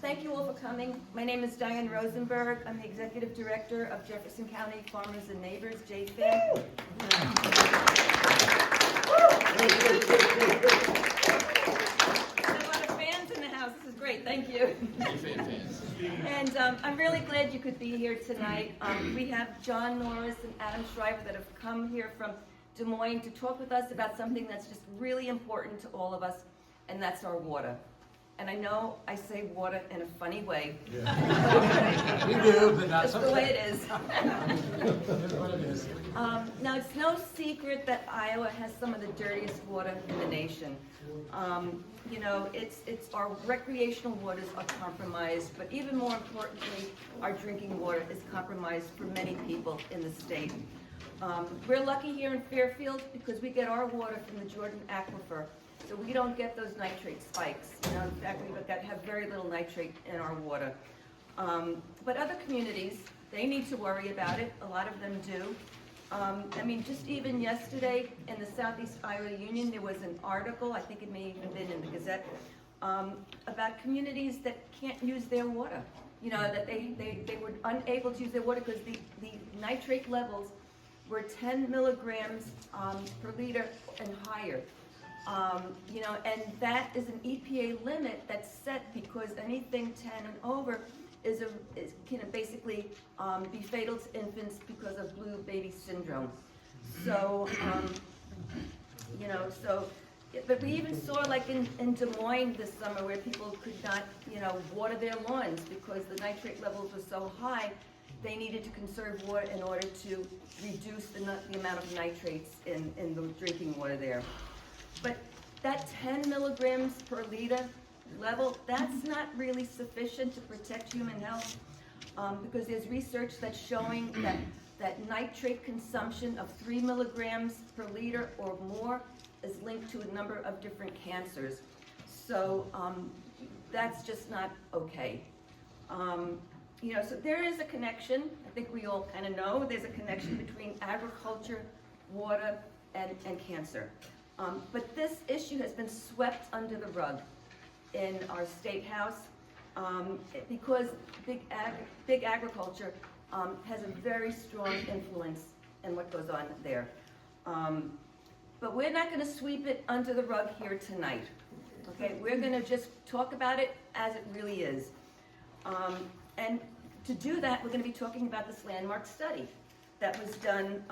Thank you all for coming. My name is Diane Rosenberg. I'm the Executive Director of Jefferson County Farmers and Neighbors, JFAN. A lot of fans in the house. This is great. Thank you. And I'm really glad you could be here tonight. We have John Norris and Adam Shriver that have come here from Des Moines to talk with us about something that's just really important to all of us, and that's our water. And I know I say water in a funny way. Yeah. You do, but not That's the way it is. Now, it's no secret that Iowa has some of the dirtiest water in the nation. You know, it's our recreational waters are compromised, but even more importantly, our drinking water is compromised for many people in the state. We're lucky here in Fairfield because we get our water from the Jordan Aquifer. So we don't get those nitrate spikes. You know, in fact, we have very little nitrate in our water. But other communities, they need to worry about it. A lot of them do. I mean, just even yesterday in the Southeast Iowa Union, there was an article, I think it may even been in the Gazette, about communities that can't use their water. You know, that they were unable to use their water because the nitrate levels were 10 milligrams per liter and higher. You know, and that is an EPA limit that's set because anything 10 and over can basically be fatal to infants because of blue baby syndrome. So, you know, but we even saw like in Des Moines this summer where people could not, you know, water their lawns because the nitrate levels were so high. They needed to conserve water in order to reduce the amount of nitrates in the drinking water there. But that 10 milligrams per liter level, that's not really sufficient to protect human health because there's research that's showing that nitrate consumption of 3 milligrams per liter or more is linked to a number of different cancers. So that's just not okay. You know, so there is a connection. I think we all kind of know there's a connection between agriculture, water, and cancer. But this issue has been swept under the rug in our state house because big agriculture has a very strong influence in what goes on there. But we're not going to sweep it under the rug here tonight. Okay, we're going to just talk about it as it really is. And to do that, we're going to be talking about this landmark study that was done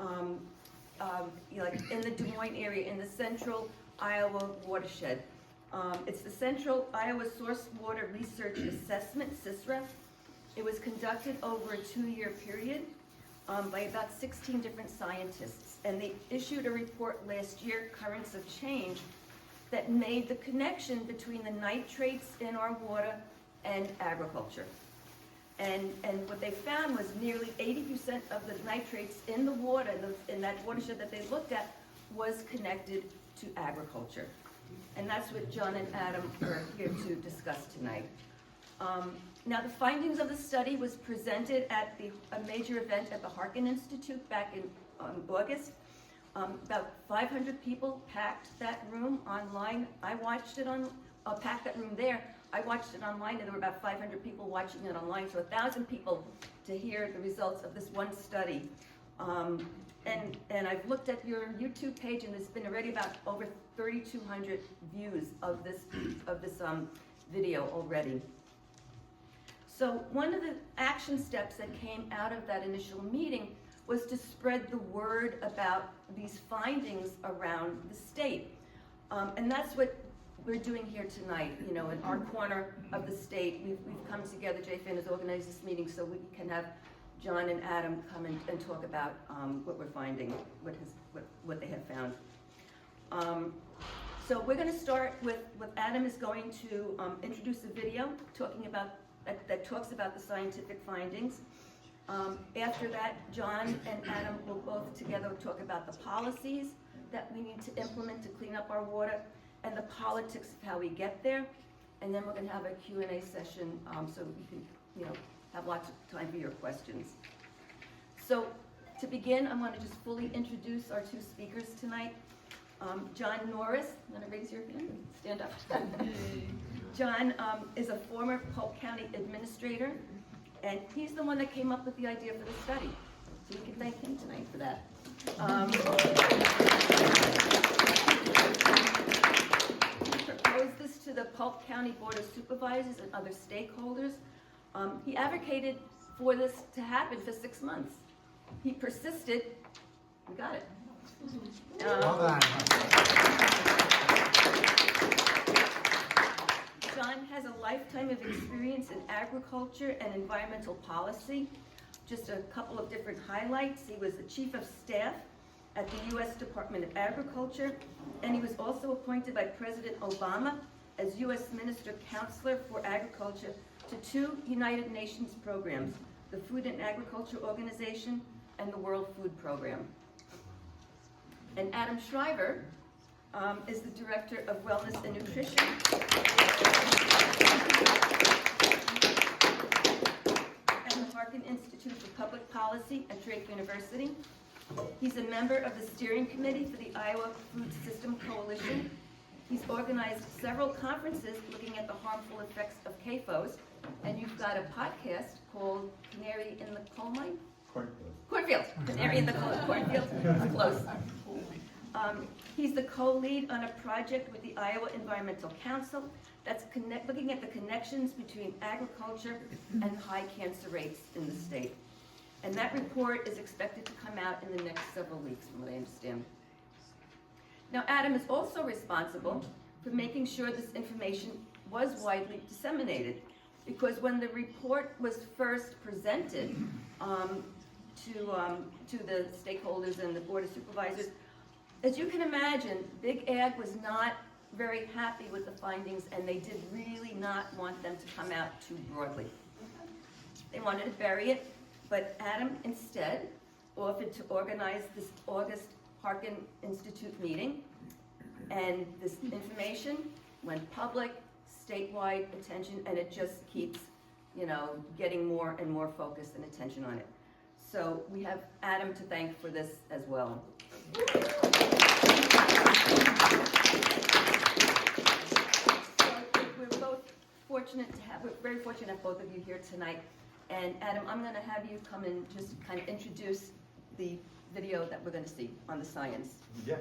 you know, like in the Des Moines area, in the Central Iowa watershed. It's the Central Iowa Source Water Research Assessment, CISRA. It was conducted over a 2-year period by about 16 different scientists. And they issued a report last year, Currents of Change, that made the connection between the nitrates in our water and agriculture. And what they found was nearly 80% of the nitrates in the water, in that watershed that they looked at, was connected to agriculture. And that's what John and Adam are here to discuss tonight. Now, the findings of the study was presented at a major event at the Harkin Institute back in August. About 500 people packed that room online. I watched it packed that room there. I watched it online, and there were about 500 people watching it online, so 1,000 people to hear the results of this one study. And I've looked at your YouTube page, and there's been already about over 3,200 views of this video already. So one of the action steps that came out of that initial meeting was to spread the word about these findings around the state. And that's what we're doing here tonight. You know, in our corner of the state, we've come together. JFAN has organized this meeting so we can have John and Adam come and talk about what we're finding, what they have found. So we're going to start with Adam is going to introduce a video talking about that talks about the scientific findings. After that, John and Adam will both together talk about the policies that we need to implement to clean up our water and the politics of how we get there. And then we're going to have a Q&A session so we can, you know, have lots of time for your questions. So to begin, I want to just fully introduce our two speakers tonight. John Norris, you want to raise your hand? Stand up. John is a former Polk County administrator, and he's the one that came up with the idea for the study. So we can thank him tonight for that. He proposed this to the Polk County Board of Supervisors and other stakeholders. He advocated for this to happen for 6 months. He persisted. We got it. Well done. John has a lifetime of experience in agriculture and environmental policy. Just a couple of different highlights. He was the Chief of Staff at the U.S. Department of Agriculture, and he was also appointed by President Obama as U.S. Minister Counselor for Agriculture to 2 United Nations programs, the Food and Agriculture Organization and the World Food Program. And Adam Shriver is the Director of Wellness and Nutrition. And the Harkin Institute for Public Policy at Drake University. He's a member of the steering committee for the Iowa Food System Coalition. He's organized several conferences looking at the harmful effects of CAFOs, and you've got a podcast called Canary in the Coal Mine? Cornfield. Canary in the Cornfield. It's close. He's the co-lead on a project with the Iowa Environmental Council that's looking at the connections between agriculture and high cancer rates in the state. And that report is expected to come out in the next several weeks, from what I understand. Now, Adam is also responsible for making sure this information was widely disseminated, because when the report was first presented to the stakeholders and the Board of Supervisors, as you can imagine, Big Ag was not very happy with the findings, and they did really not want them to come out too broadly. They wanted to bury it, but Adam instead offered to organize this August Harkin Institute meeting, and this information went public, statewide attention, and it just keeps, getting more and more focus and attention on it. So we have Adam to thank for this as well. So we're very fortunate to have both of you here tonight. And Adam, I'm going to have you come and just kind of introduce the video that we're going to see on the science. Yeah.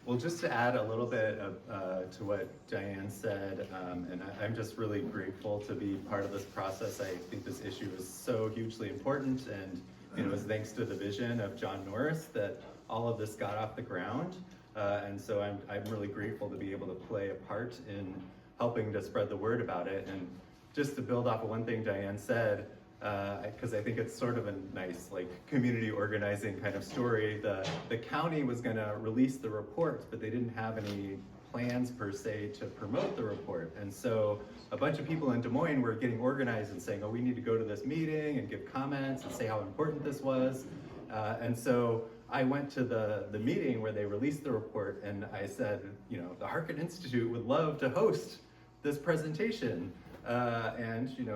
Well, just to add a little bit to what Diane said, and I'm just really grateful to be part of this process. I think this issue is so hugely important, and it was thanks to the vision of John Norris that all of this got off the ground. And so I'm really grateful to be able to play a part in helping to spread the word about it. And just to build off of one thing Diane said, because I think it's sort of a nice community organizing kind of story. The county was going to release the report, but they didn't have any plans per se to promote the report. And so a bunch of people in Des Moines were getting organized and saying, oh, we need to go to this meeting and give comments and say how important this was. And so I went to the meeting where they released the report, and I said, the Harkin Institute would love to host this presentation. And it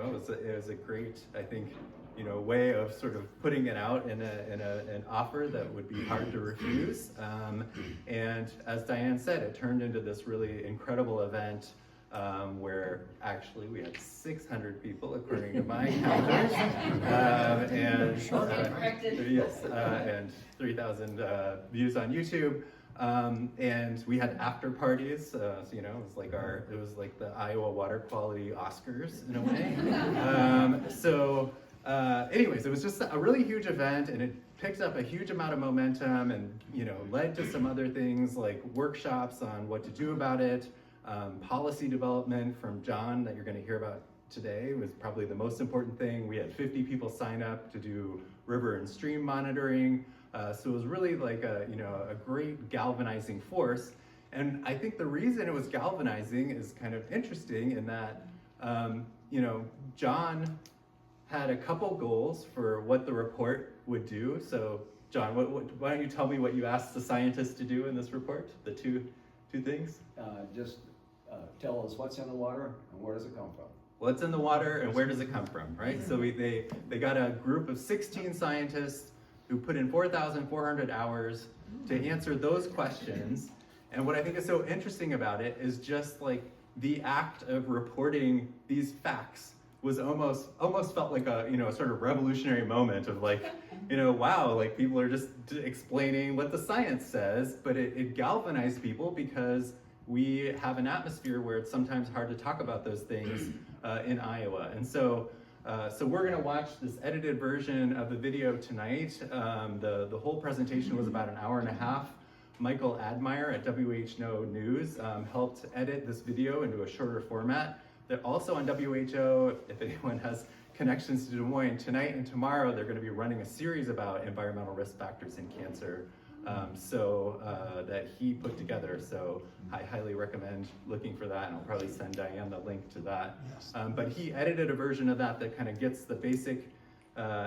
was a great, I think, way of sort of putting it out in an offer that would be hard to refuse. And as Diane said, it turned into this really incredible event where actually we had 600 people, according to my counters, and 3,000 views on YouTube. And we had after parties, it was like the Iowa Water Quality Oscars in a way. Anyways, it was just a really huge event, and it picked up a huge amount of momentum, and led to some other things like workshops on what to do about it. Policy development from John that you're going to hear about today was probably the most important thing. We had 50 people sign up to do river and stream monitoring. So it was really like a great galvanizing force. And I think the reason it was galvanizing is kind of interesting in that, John had a couple goals for what the report would do. So John, why don't you tell me what you asked the scientists to do in this report? The two things? Tell us what's in the water and where does it come from. What's in the water and where does it come from, right? So they got a group of 16 scientists who put in 4,400 hours to answer those questions. And what I think is so interesting about it is just like the act of reporting these facts was almost felt like a, a sort of revolutionary moment of like, wow, like people are just explaining what the science says, but it galvanized people because we have an atmosphere where it's sometimes hard to talk about those things in Iowa. And so we're going to watch this edited version of the video tonight. The whole presentation was about an hour and a half. Michael Admire at WHO News helped edit this video into a shorter format. They're also on WHO, if anyone has connections to Des Moines, tonight and tomorrow they're going to be running a series about environmental risk factors in cancer that he put together. So I highly recommend looking for that, and I'll probably send Diane the link to that. Yes. But he edited a version of that kind of gets the basic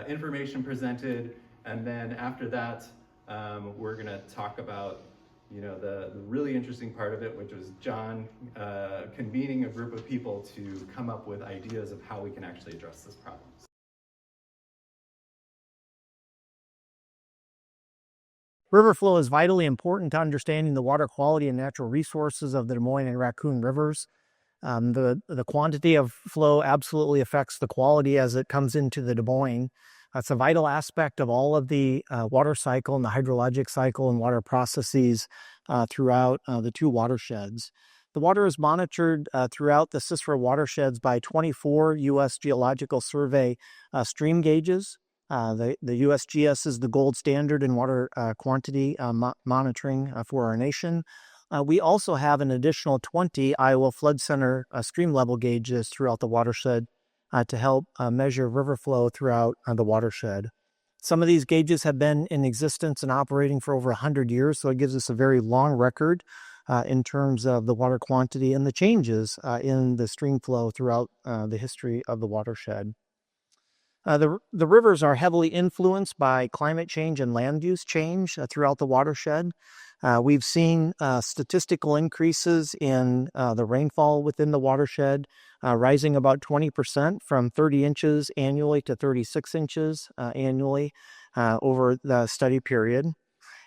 information presented, and then after that we're going to talk about the really interesting part of it, which was John convening a group of people to come up with ideas of how we can actually address this problem. River flow is vitally important to understanding the water quality and natural resources of the Des Moines and Raccoon rivers. The quantity of flow absolutely affects the quality as it comes into the Des Moines. It's a vital aspect of all of the water cycle and the hydrologic cycle and water processes throughout the two watersheds. The water is monitored throughout the CISRA watersheds by 24 U.S. Geological Survey stream gauges. The USGS is the gold standard in water quantity monitoring for our nation. We also have an additional 20 Iowa Flood Center stream level gauges throughout the watershed to help measure river flow throughout the watershed. Some of these gauges have been in existence and operating for over 100 years, so it gives us a very long record in terms of the water quantity and the changes in the stream flow throughout the history of the watershed. The rivers are heavily influenced by climate change and land use change throughout the watershed. We've seen statistical increases in the rainfall within the watershed, rising about 20% from 30 inches annually to 36 inches annually over the study period.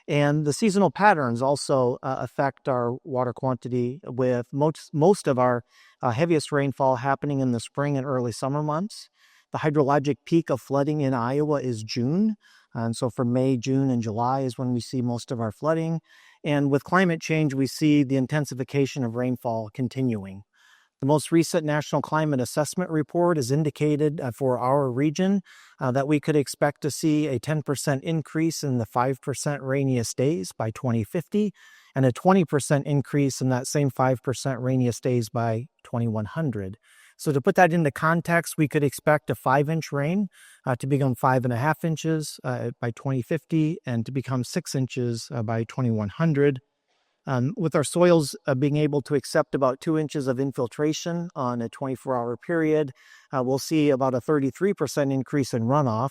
And the seasonal patterns also affect our water quantity, with most of our heaviest rainfall happening in the spring and early summer months. The hydrologic peak of flooding in Iowa is June. And so for May, June, and July is when we see most of our flooding. And with climate change, we see the intensification of rainfall continuing. The most recent National Climate Assessment Report has indicated for our region that we could expect to see a 10% increase in the 5% rainiest days by 2050 and a 20% increase in that same 5% rainiest days by 2100. So to put that into context, we could expect a 5-inch rain to become 5.5 inches by 2050 and to become 6 inches by 2100. With our soils being able to accept about 2 inches of infiltration on a 24-hour period, we'll see about a 33% increase in runoff,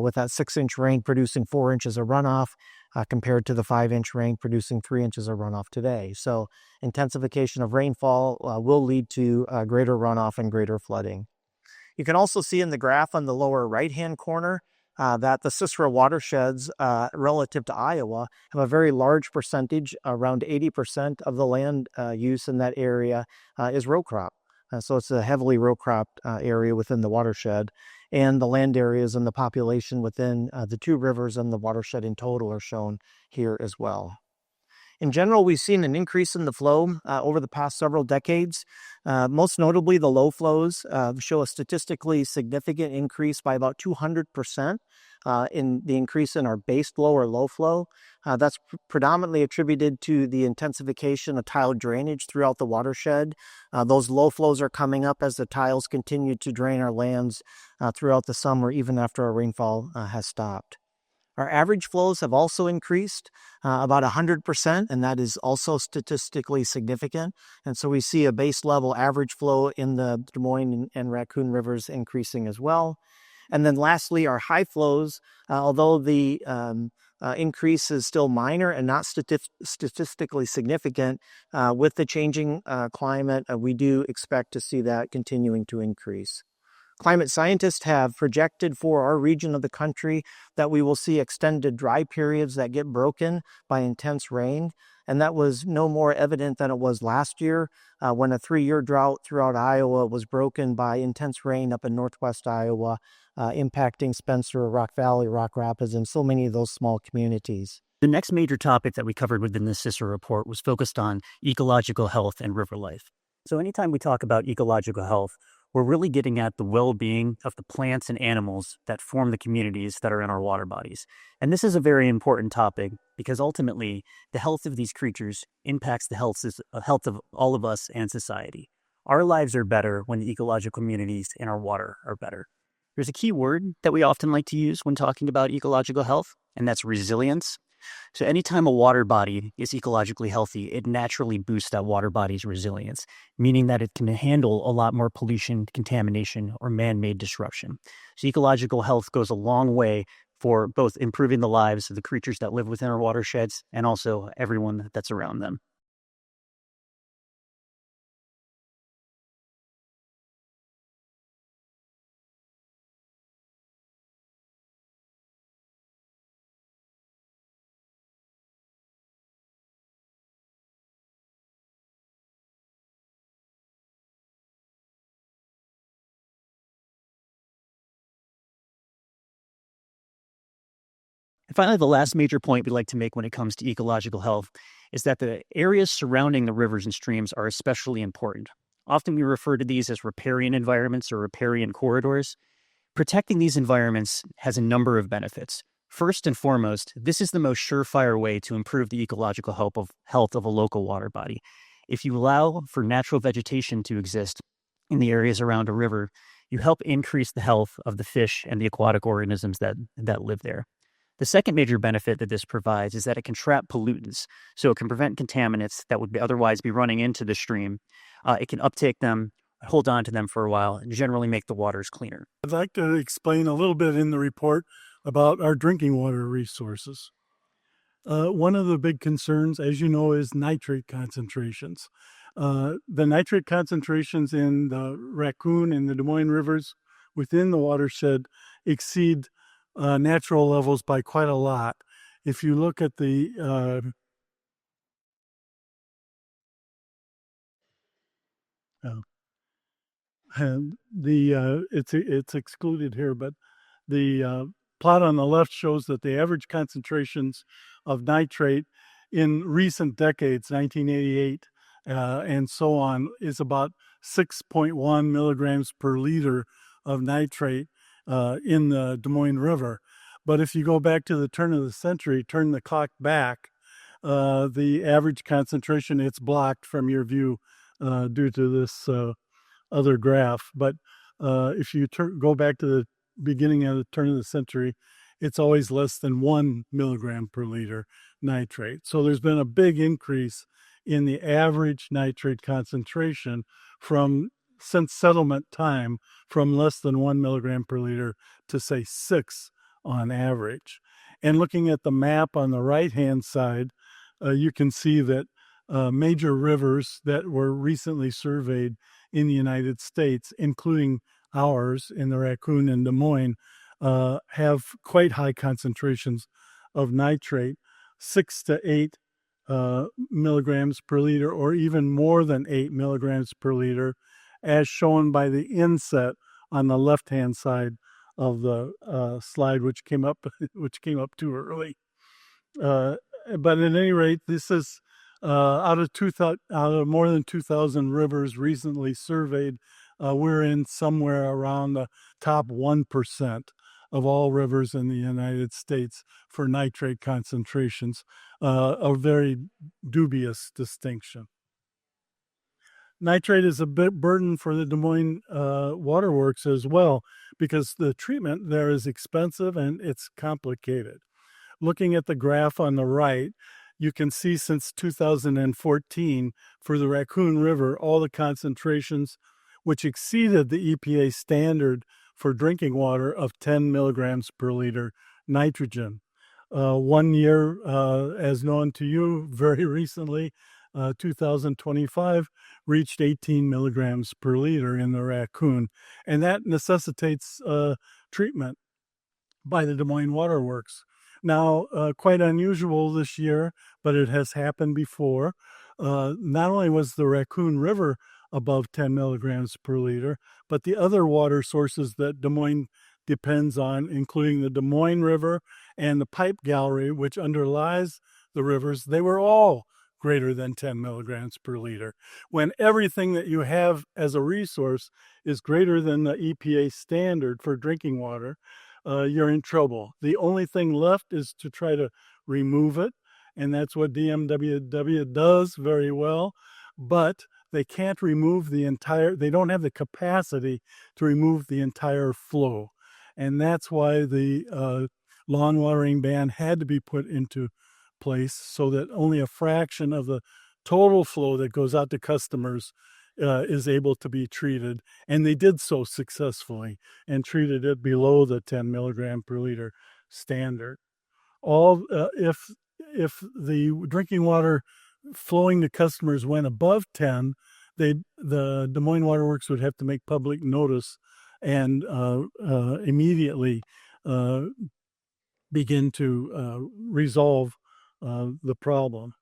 with that 6-inch rain producing 4 inches of runoff compared to the 5-inch rain producing 3 inches of runoff today. So intensification of rainfall will lead to greater runoff and greater flooding. You can also see in the graph on the lower right-hand corner that the CISRA watersheds relative to Iowa have a very large percentage, around 80% of the land use in that area is row crop. So it's a heavily row cropped area within the watershed, and the land areas and the population within the two rivers and the watershed in total are shown here as well. In general, we've seen an increase in the flow over the past several decades. Most notably, the low flows show a statistically significant increase by about 200% in the increase in our base flow or low flow. That's predominantly attributed to the intensification of tile drainage throughout the watershed. Those low flows are coming up as the tiles continue to drain our lands throughout the summer, even after our rainfall has stopped. Our average flows have also increased about 100%, and that is also statistically significant. And so we see a base level average flow in the Des Moines and Raccoon rivers increasing as well. And then lastly, our high flows, although the increase is still minor and not statistically significant, with the changing climate, we do expect to see that continuing to increase. Climate scientists have projected for our region of the country that we will see extended dry periods that get broken by intense rain. And that was no more evident than it was last year when a 3-year drought throughout Iowa was broken by intense rain up in northwest Iowa, impacting Spencer, Rock Valley, Rock Rapids, and so many of those small communities. The next major topic that we covered within the CISA report was focused on ecological health and river life. So anytime we talk about ecological health, we're really getting at the well-being of the plants and animals that form the communities that are in our water bodies. And this is a very important topic because ultimately the health of these creatures impacts the health of all of us and society. Our lives are better when the ecological communities in our water are better. There's a key word that we often like to use when talking about ecological health, and that's resilience. So anytime a water body is ecologically healthy, it naturally boosts that water body's resilience, meaning that it can handle a lot more pollution, contamination, or man-made disruption. So ecological health goes a long way for both improving the lives of the creatures that live within our watersheds and also everyone that's around them. And finally, the last major point we'd like to make when it comes to ecological health is that the areas surrounding the rivers and streams are especially important. Often we refer to these as riparian environments or riparian corridors. Protecting these environments has a number of benefits. First and foremost, this is the most surefire way to improve the ecological health of a local water body. If you allow for natural vegetation to exist in the areas around a river, you help increase the health of the fish and the aquatic organisms that live there. The second major benefit that this provides is that it can trap pollutants, so it can prevent contaminants that would otherwise be running into the stream. It can uptake them, hold on to them for a while, and generally make the waters cleaner. I'd like to explain a little bit in the report about our drinking water resources. One of the big concerns, as you know, is nitrate concentrations. The nitrate concentrations in the Raccoon and the Des Moines rivers within the watershed exceed natural levels by quite a lot. If you look at the it's excluded here, but the plot on the left shows that the average concentrations of nitrate in recent decades, 1988 and so on, is about 6.1 milligrams per liter of nitrate in the Des Moines River. But if you go back to the turn of the century, turn the clock back, the average concentration, it's blocked from your view due to this other graph. But if you go back to the beginning of the turn of the century, it's always less than 1 milligram per liter nitrate. So there's been a big increase in the average nitrate concentration since settlement time, from less than 1 milligram per liter to say 6 on average. And looking at the map on the right-hand side, you can see that major rivers that were recently surveyed in the United States, including ours in the Raccoon and Des Moines, have quite high concentrations of nitrate, 6 to 8 milligrams per liter, or even more than 8 milligrams per liter, as shown by the inset on the left-hand side of the slide, which came up too early. But at any rate, this is out of more than 2,000 rivers recently surveyed. We're in somewhere around the top 1% of all rivers in the United States for nitrate concentrations, a very dubious distinction. Nitrate is a bit burden for the Des Moines waterworks as well, because the treatment there is expensive and it's complicated. Looking at the graph on the right, you can see since 2014 for the Raccoon River, all the concentrations which exceeded the EPA standard for drinking water of 10 milligrams per liter nitrogen. 1 year, as known to you very recently, 2025 reached 18 milligrams per liter in the raccoon, and that necessitates treatment by the Des Moines Water Works. Now, quite unusual this year, but it has happened before. Not only was the Raccoon River above 10 milligrams per liter, but the other water sources that Des Moines depends on, including the Des Moines River and the pipe gallery, which underlies the rivers, they were all greater than 10 milligrams per liter. When everything that you have as a resource is greater than the EPA standard for drinking water, you're in trouble. The only thing left is to try to remove it, and that's what DMWW does very well, but they can't remove the entire, they don't have the capacity to remove the entire flow. And that's why the lawn watering ban had to be put into place, so that only a fraction of the total flow that goes out to customers is able to be treated. And they did so successfully and treated it below the 10 milligram per liter standard. If the drinking water flowing to customers went above 10, the Des Moines Water Works would have to make public notice and immediately begin to resolve the problem.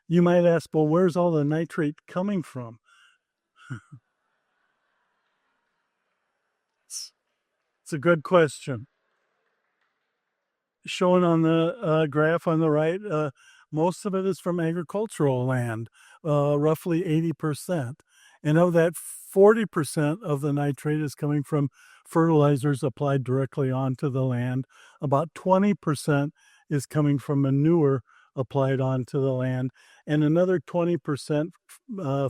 You might ask, well, where's all the nitrate coming from? It's a good question. Shown on the graph on the right, most of it is from agricultural land, roughly 80%. And of that, 40% of the nitrate is coming from fertilizers applied directly onto the land. About 20% is coming from manure applied onto the land, and another 20%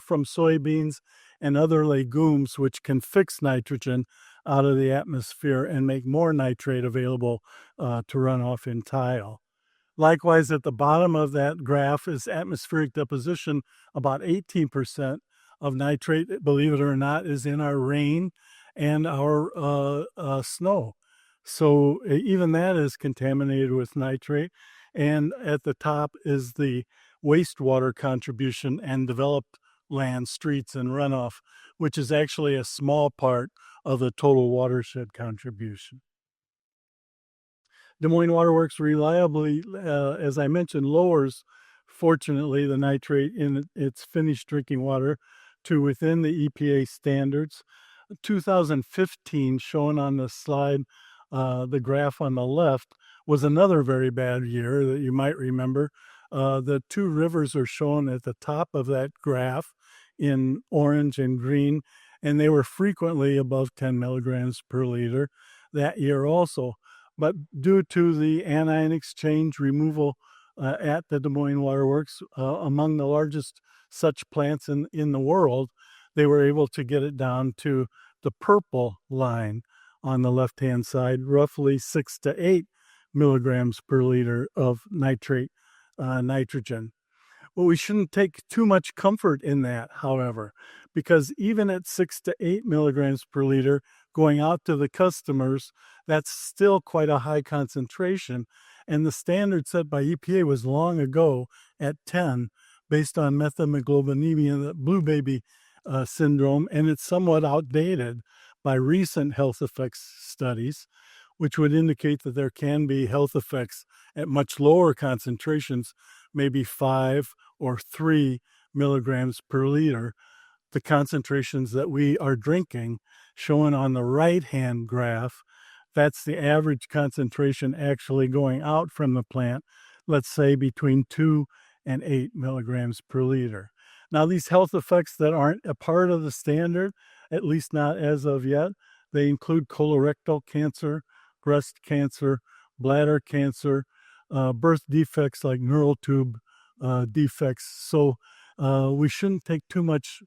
from soybeans and other legumes, which can fix nitrogen out of the atmosphere and make more nitrate available to run off in tile. Likewise, at the bottom of that graph is atmospheric deposition. About 18% of nitrate, believe it or not, is in our rain and our snow. So even that is contaminated with nitrate. And at the top is the wastewater contribution and developed land, streets, and runoff, which is actually a small part of the total watershed contribution. Des Moines Water Works reliably, as I mentioned, lowers, fortunately, the nitrate in its finished drinking water to within the EPA standards. 2015, shown on the slide, the graph on the left, was another very bad year that you might remember. The two rivers are shown at the top of that graph in orange and green, and they were frequently above 10 milligrams per liter that year also. But due to the anion exchange removal at the Des Moines Water Works, among the largest such plants in the world, they were able to get it down to the purple line on the left-hand side, roughly 6 to 8 milligrams per liter of nitrate nitrogen. Well, we shouldn't take too much comfort in that, however, because even at 6 to 8 milligrams per liter going out to the customers, that's still quite a high concentration. And the standard set by EPA was long ago at 10, based on methemoglobinemia, the blue baby syndrome, and it's somewhat outdated by recent health effects studies, which would indicate that there can be health effects at much lower concentrations, maybe 5 or 3 milligrams per liter. The concentrations that we are drinking, shown on the right-hand graph, that's the average concentration actually going out from the plant, let's say between 2 and 8 milligrams per liter. Now, these health effects that aren't a part of the standard, at least not as of yet, they include colorectal cancer, breast cancer, bladder cancer, birth defects like neural tube defects. So we shouldn't take too much.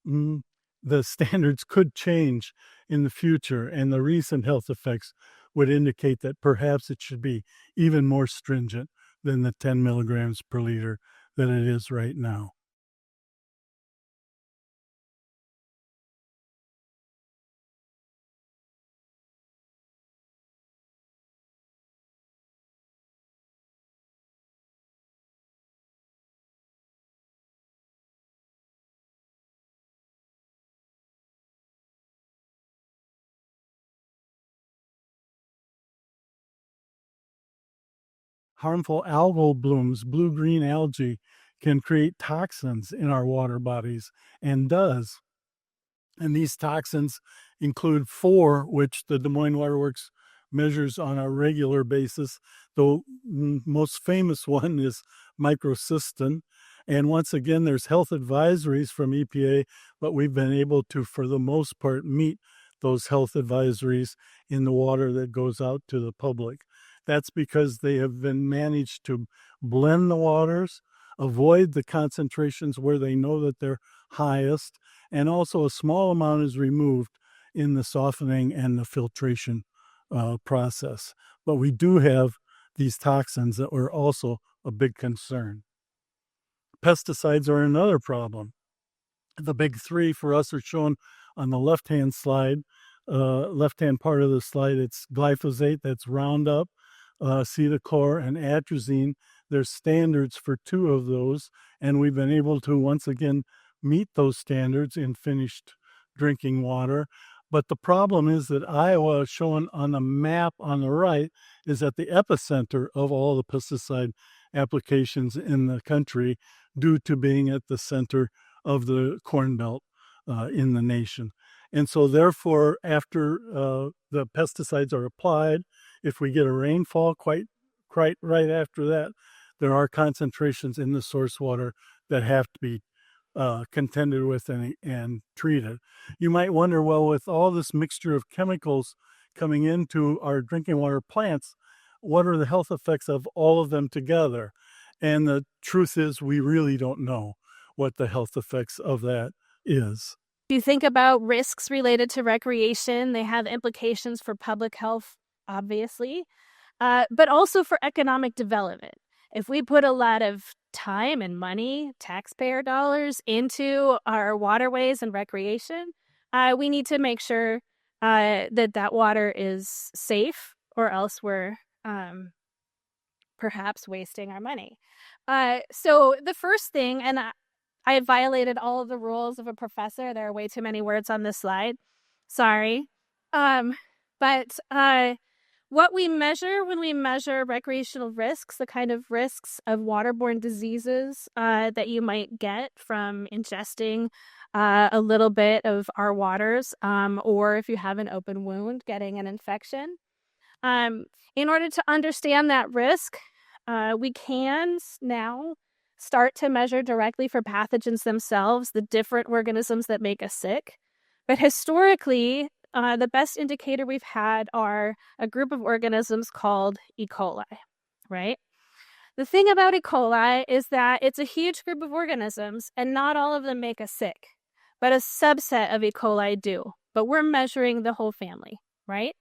The standards could change in the future, and the recent health effects would indicate that perhaps it should be even more stringent than the 10 milligrams per liter that it is right now. harmful algal blooms, blue-green algae, can create toxins in our water bodies, and does. And these toxins include 4, which the Des Moines Water Works measures on a regular basis. The most famous one is microcystin. And once again, there's health advisories from EPA, but we've been able to, for the most part, meet those health advisories in the water that goes out to the public. That's because they have been managed to blend the waters, avoid the concentrations where they know that they're highest, and also a small amount is removed in the softening and the filtration process. But we do have these toxins that were also a big concern. Pesticides are another problem. The big 3 for us are shown on the left-hand slide, left-hand part of the slide. It's glyphosate, that's Roundup, acetochlor, and atrazine. There's standards for 2 of those, and we've been able to once again meet those standards in finished drinking water. But the problem is that Iowa, shown on the map on the right, is at the epicenter of all the pesticide applications in the country due to being at the center of the Corn Belt in the nation. And so therefore, after the pesticides are applied, if we get a rainfall quite right after that, there are concentrations in the source water that have to be contended with and treated. You might wonder, well, with all this mixture of chemicals coming into our drinking water plants, what are the health effects of all of them together? And the truth is, we really don't know what the health effects of that is. If you think about risks related to recreation, they have implications for public health, obviously, but also for economic development. If we put a lot of time and money, taxpayer dollars, into our waterways and recreation, we need to make sure that water is safe, or else we're perhaps wasting our money. So the first thing, and I violated all of the rules of a professor. There are way too many words on this slide. Sorry. But what we measure when we measure recreational risks, the kind of risks of waterborne diseases that you might get from ingesting a little bit of our waters, or if you have an open wound, getting an infection. In order to understand that risk, we can now start to measure directly for pathogens themselves, the different organisms that make us sick. But historically, the best indicator we've had are a group of organisms called E. coli, right? The thing about E. coli is that it's a huge group of organisms, and not all of them make us sick, but a subset of E. coli do. But we're measuring the whole family, right?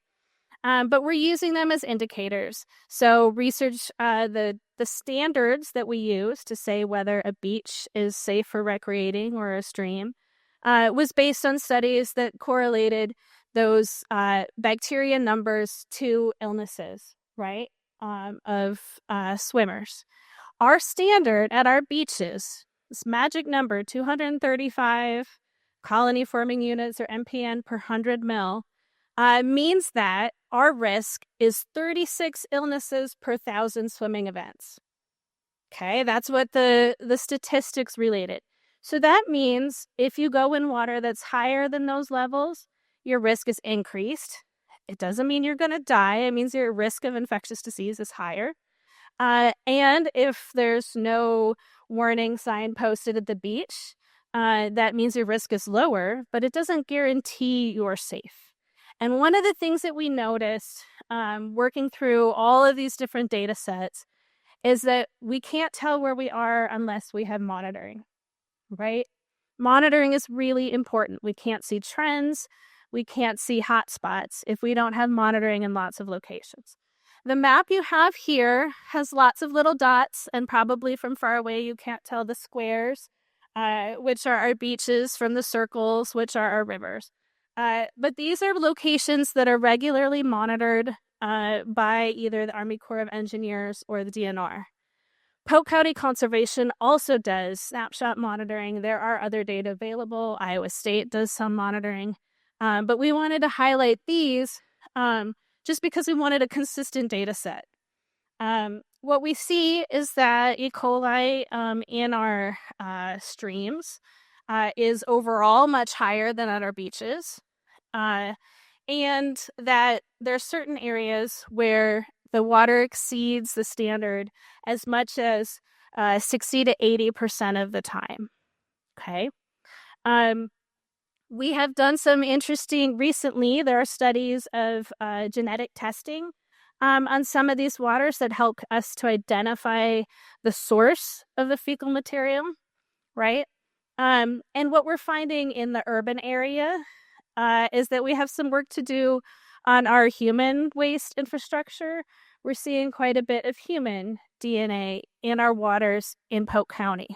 But we're using them as indicators. So research, the standards that we use to say whether a beach is safe for recreating or a stream was based on studies that correlated those bacteria numbers to illnesses, right, of swimmers. Our standard at our beaches, this magic number, 235 colony-forming units, or MPN per 100 mil, means that our risk is 36 illnesses per 1,000 swimming events. Okay, that's what the statistics related. So that means if you go in water that's higher than those levels, your risk is increased. It doesn't mean you're going to die. It means your risk of infectious disease is higher. And if there's no warning sign posted at the beach, that means your risk is lower, but it doesn't guarantee you're safe. And one of the things that we noticed working through all of these different data sets is that we can't tell where we are unless we have monitoring, right? Monitoring is really important. We can't see trends. We can't see hotspots if we don't have monitoring in lots of locations. The map you have here has lots of little dots, and probably from far away you can't tell the squares, which are our beaches, from the circles, which are our rivers. But these are locations that are regularly monitored by either the Army Corps of Engineers or the DNR. Polk County Conservation also does snapshot monitoring. There are other data available. Iowa State does some monitoring. But we wanted to highlight these just because we wanted a consistent data set. what we see is that E. coli in our streams is overall much higher than at our beaches. And that there's certain areas where the water exceeds the standard as much as 60 to 80% of the time. Okay. We have done some interesting recently. There are studies of genetic testing on some of these waters that help us to identify the source of the fecal material, right? And what we're finding in the urban area is that we have some work to do on our human waste infrastructure. We're seeing quite a bit of human DNA in our waters in Polk County.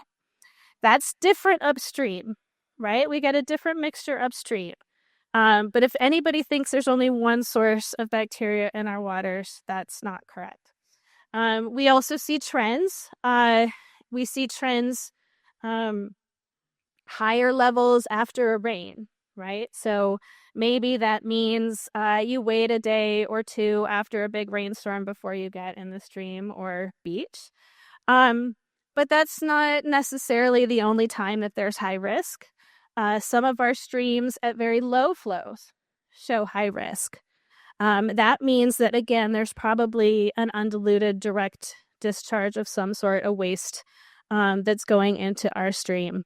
That's different upstream, right? We get a different mixture upstream. But if anybody thinks there's only one source of bacteria in our waters, that's not correct. We also see trends. We see trends higher levels after a rain, right? So maybe that means you wait a day or two after a big rainstorm before you get in the stream or beach. But that's not necessarily the only time that there's high risk. Some of our streams at very low flows show high risk. That means that, again, there's probably an undiluted direct discharge of some sort of waste that's going into our stream.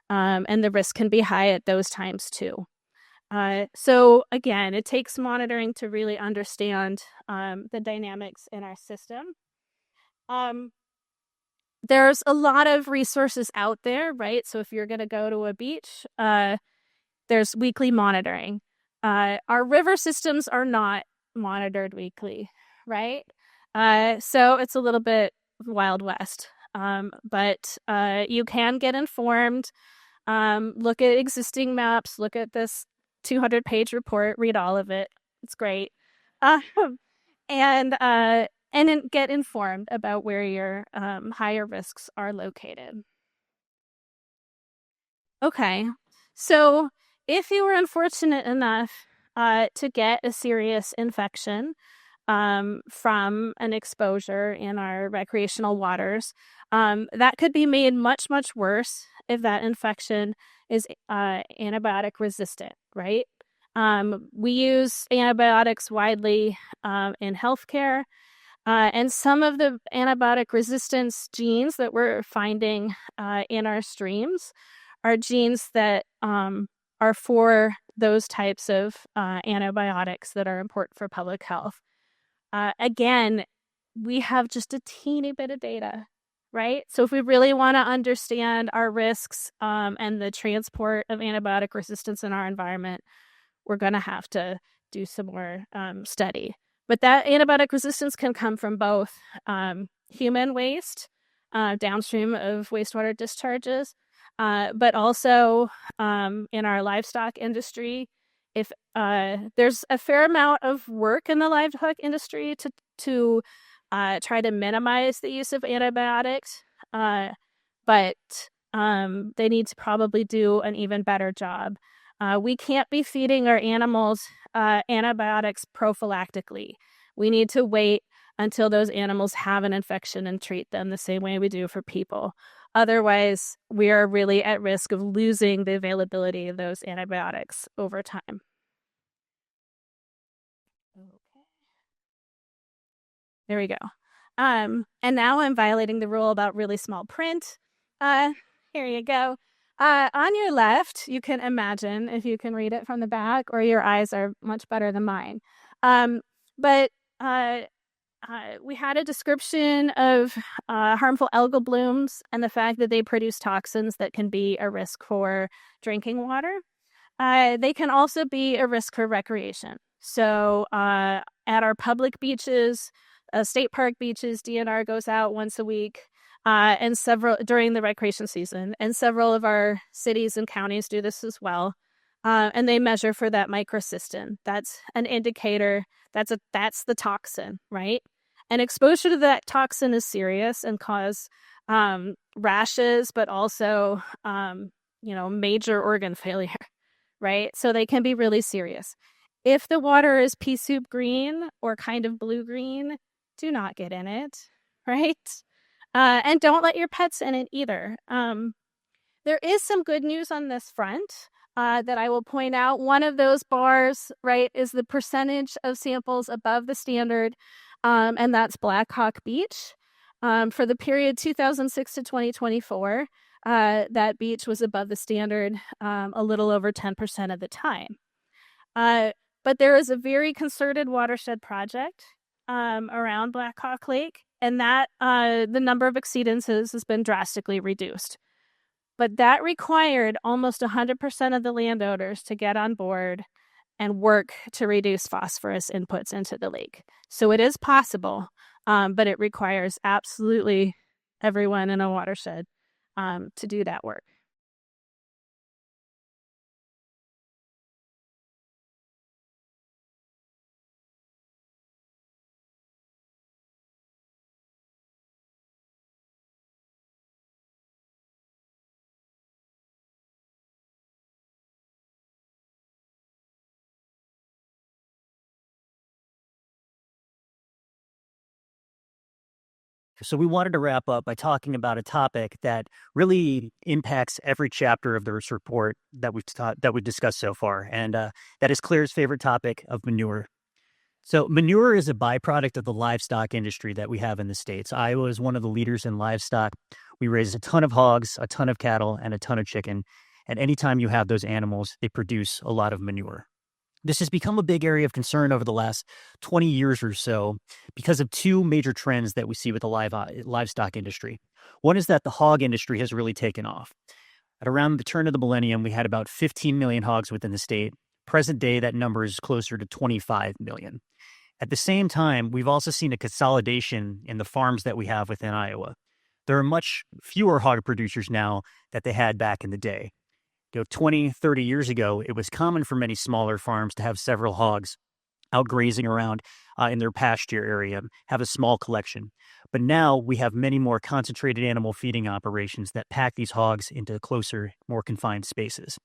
And the risk can be high at those times too. So again, it takes monitoring to really understand the dynamics in our system. There's a lot of resources out there, right? So if you're going to go to a beach, there's weekly monitoring. Our river systems are not monitored weekly, right? So it's a little bit Wild West. But you can get informed. Look at existing maps, look at this 200-page report, read all of it. It's great. And then get informed about where your higher risks are located. Okay, so if you were unfortunate enough to get a serious infection from an exposure in our recreational waters, that could be made much, much worse if that infection is antibiotic resistant, right? We use antibiotics widely in healthcare, and some of the antibiotic resistance genes that we're finding in our streams are genes that are for those types of antibiotics that are important for public health. Again, we have just a teeny bit of data, right? So if we really want to understand our risks and the transport of antibiotic resistance in our environment, we're going to have to do some more study. But that antibiotic resistance can come from both human waste downstream of wastewater discharges, but also in our livestock industry. If there's a fair amount of work in the livestock industry to try to minimize the use of antibiotics, but they need to probably do an even better job. We can't be feeding our animals antibiotics prophylactically. We need to wait until those animals have an infection and treat them the same way we do for people. Otherwise, we are really at risk of losing the availability of those antibiotics over time. Okay. There we go. And now I'm violating the rule about really small print. Here you go. On your left, you can imagine if you can read it from the back, or your eyes are much better than mine. But we had a description of harmful algal blooms and the fact that they produce toxins that can be a risk for drinking water. They can also be a risk for recreation. So at our public beaches, state park beaches, DNR goes out once a week. And several during the recreation season, and several of our cities and counties do this as well. And they measure for that microcystin. That's an indicator. That's the toxin, right? And exposure to that toxin is serious and cause rashes, but also major organ failure, right? So they can be really serious. If the water is pea soup green or kind of blue-green, do not get in it. right? And don't let your pets in it either. There is some good news on this front that I will point out. One of those bars, right, is the percentage of samples above the standard, and that's Black Hawk Beach. For the period 2006 to 2024, that beach was above the standard a little over 10% of the time. But there is a very concerted watershed project around Black Hawk Lake, and that the number of exceedances has been drastically reduced. But that required almost 100% of the landowners to get on board and work to reduce phosphorus inputs into the lake. So it is possible, but it requires absolutely everyone in a watershed to do that work. So we wanted to wrap up by talking about a topic that really impacts every chapter of this report that we've discussed so far, and that is Claire's favorite topic of manure. So manure is a byproduct of the livestock industry that we have in the States. Iowa is one of the leaders in livestock. We raise a ton of hogs, a ton of cattle, and a ton of chicken. And anytime you have those animals, they produce a lot of manure. This has become a big area of concern over the last 20 years or so because of two major trends that we see with the livestock industry. One is that the hog industry has really taken off. At around the turn of the millennium, we had about 15 million hogs within the state. Present day, that number is closer to 25 million. At the same time, we've also seen a consolidation in the farms that we have within Iowa. There are much fewer hog producers now that they had back in the day. 20, 30 years ago, it was common for many smaller farms to have several hogs out grazing around in their pasture area, have a small collection. But now we have many more concentrated animal feeding operations that pack these hogs into closer, more confined spaces.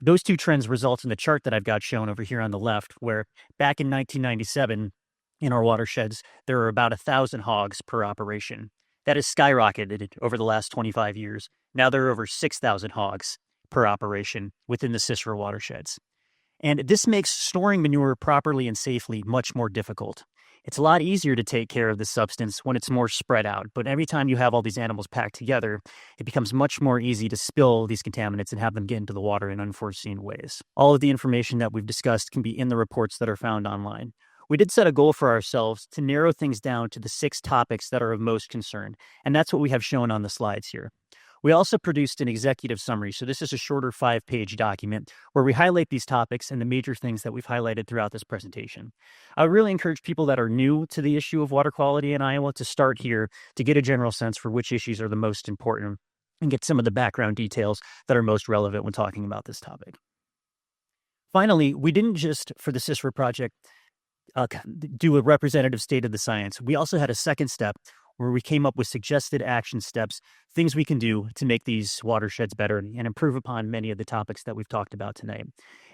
Those two trends result in the chart that I've got shown over here on the left, where back in 1997, in our watersheds, there were about 1,000 hogs per operation. That has skyrocketed over the last 25 years. Now there are over 6,000 hogs per operation within the Cicero watersheds. And this makes storing manure properly and safely much more difficult. It's a lot easier to take care of this substance when it's more spread out, but every time you have all these animals packed together, it becomes much more easy to spill these contaminants and have them get into the water in unforeseen ways. All of the information that we've discussed can be in the reports that are found online. We did set a goal for ourselves to narrow things down to the 6 topics that are of most concern, and that's what we have shown on the slides here. We also produced an executive summary, so this is a shorter 5-page document where we highlight these topics and the major things that we've highlighted throughout this presentation. I really encourage people that are new to the issue of water quality in Iowa to start here to get a general sense for which issues are the most important and get some of the background details that are most relevant when talking about this topic. Finally, we didn't just, for the Cicero project, do a representative state of the science. We also had a second step where we came up with suggested action steps, things we can do to make these watersheds better and improve upon many of the topics that we've talked about tonight.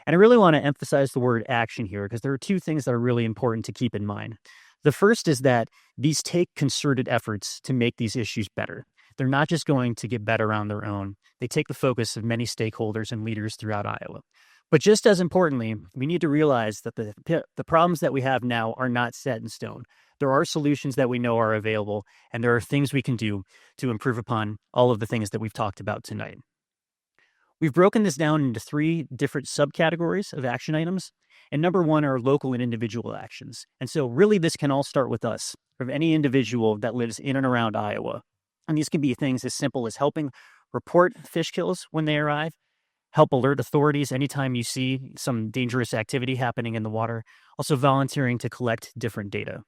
And I really want to emphasize the word action here because there are 2 things that are really important to keep in mind. The first is that these take concerted efforts to make these issues better. They're not just going to get better on their own. They take the focus of many stakeholders and leaders throughout Iowa. But just as importantly, we need to realize that the problems that we have now are not set in stone. There are solutions that we know are available, and there are things we can do to improve upon all of the things that we've talked about tonight. We've broken this down into 3 different subcategories of action items, and number 1 are local and individual actions. And so really this can all start with us, from any individual that lives in and around Iowa. And these can be things as simple as helping report fish kills when they arrive, help alert authorities anytime you see some dangerous activity happening in the water, also volunteering to collect different data.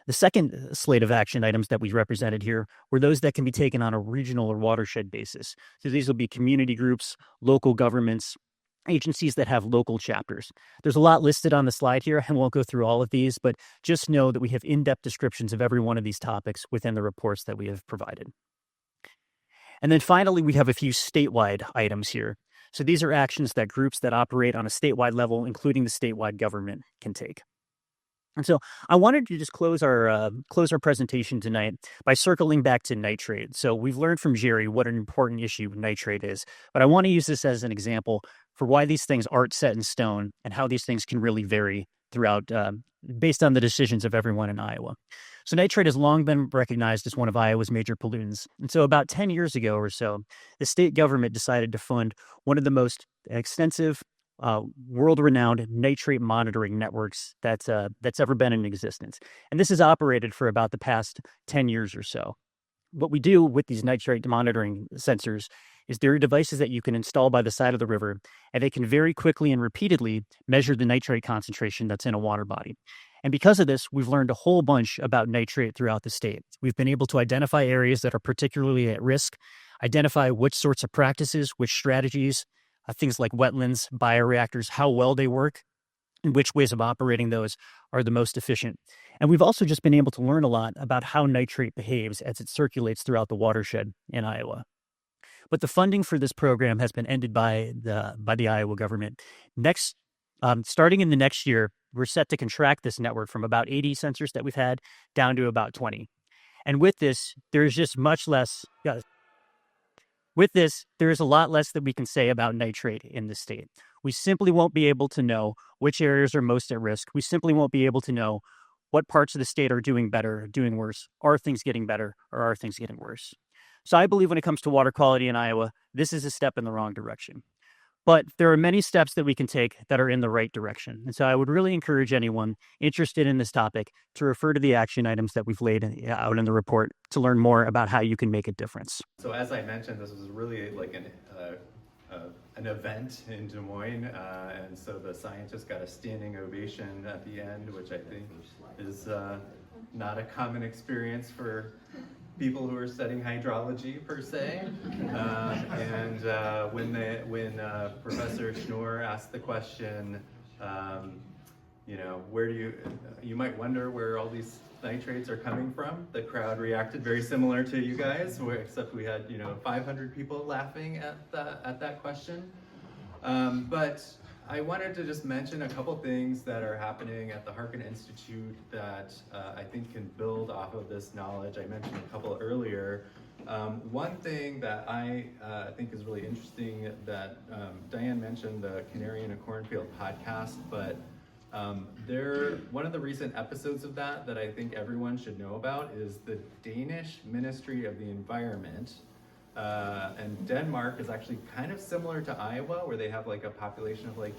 The second slate of action items that we represented here were those that can be taken on a regional or watershed basis. So these will be community groups, local governments, agencies that have local chapters. There's a lot listed on the slide here. I won't go through all of these, but just know that we have in-depth descriptions of every one of these topics within the reports that we have provided. And then finally, we have a few statewide items here. So these are actions that groups that operate on a statewide level, including the statewide government, can take. And so I wanted to just close our presentation tonight by circling back to nitrate. So we've learned from Jerry what an important issue nitrate is, but I want to use this as an example for why these things aren't set in stone and how these things can really vary throughout, based on the decisions of everyone in Iowa. So nitrate has long been recognized as one of Iowa's major pollutants. And so about 10 years ago or so, the state government decided to fund one of the most extensive world-renowned nitrate monitoring networks that's ever been in existence. And this has operated for about the past 10 years or so. What we do with these nitrate monitoring sensors is there are devices that you can install by the side of the river, and they can very quickly and repeatedly measure the nitrate concentration that's in a water body. And because of this, we've learned a whole bunch about nitrate throughout the state. We've been able to identify areas that are particularly at risk, identify which sorts of practices, which strategies, things like wetlands, bioreactors, how well they work, and which ways of operating those are the most efficient. And we've also just been able to learn a lot about how nitrate behaves as it circulates throughout the watershed in Iowa. But the funding for this program has been ended by the Iowa government. Starting in the next year, we're set to contract this network from about 80 sensors that we've had down to about 20. And with this, there's just much less. With this, there is a lot less that we can say about nitrate in the state. We simply won't be able to know which areas are most at risk. We simply won't be able to know what parts of the state are doing better, doing worse. Are things getting better, or are things getting worse? So I believe when it comes to water quality in Iowa, this is a step in the wrong direction. But there are many steps that we can take that are in the right direction. And so I would really encourage anyone interested in this topic to refer to the action items that we've laid out in the report to learn more about how you can make a difference. So as I mentioned, this was really like an event in Des Moines, and so the scientists got a standing ovation at the end, which I think is not a common experience for people who are studying hydrology per se. When Professor Schnorr asked the question, where do you might wonder where all these nitrates are coming from, the crowd reacted very similar to you guys, except we had 500 people laughing at that question. But I wanted to just mention a couple things that are happening at the Harkin Institute that I think can build off of this knowledge. I mentioned a couple earlier. One thing that I think is really interesting that Diane mentioned, the Canary in a Cornfield podcast, but one of the recent episodes of that I think everyone should know about is the Danish Ministry of the Environment. And Denmark is actually kind of similar to Iowa, where they have like a population of like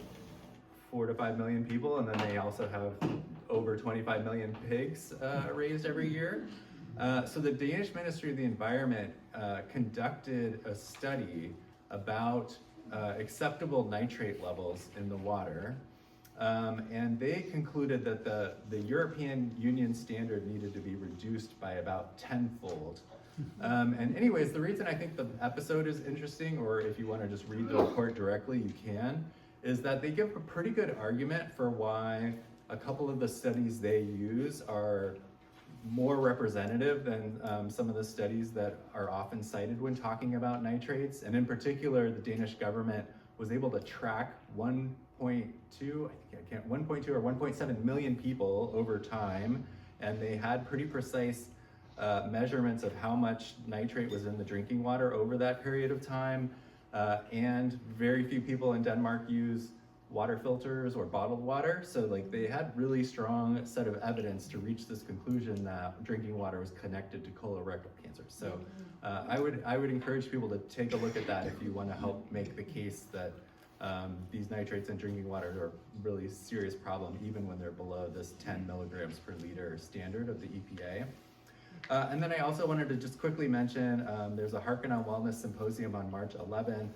4 to 5 million people, and then they also have over 25 million pigs raised every year. So the Danish Ministry of the Environment conducted a study about acceptable nitrate levels in the water. And they concluded that the European Union standard needed to be reduced by about 10-fold. And anyways, the reason I think the episode is interesting, or if you want to just read the report directly, you can, is that they give a pretty good argument for why a couple of the studies they use are more representative than some of the studies that are often cited when talking about nitrates. And in particular, the Danish government was able to track 1.2 or 1.7 million people over time, and they had pretty precise measurements of how much nitrate was in the drinking water over that period of time. And very few people in Denmark use water filters or bottled water. So like they had really strong set of evidence to reach this conclusion that drinking water was connected to colorectal cancer. So I would encourage people to take a look at that if you want to help make the case that these nitrates in drinking water are a really serious problem, even when they're below this 10 milligrams per liter standard of the EPA. And then I also wanted to just quickly mention, there's a Harkin on Wellness Symposium on March 11th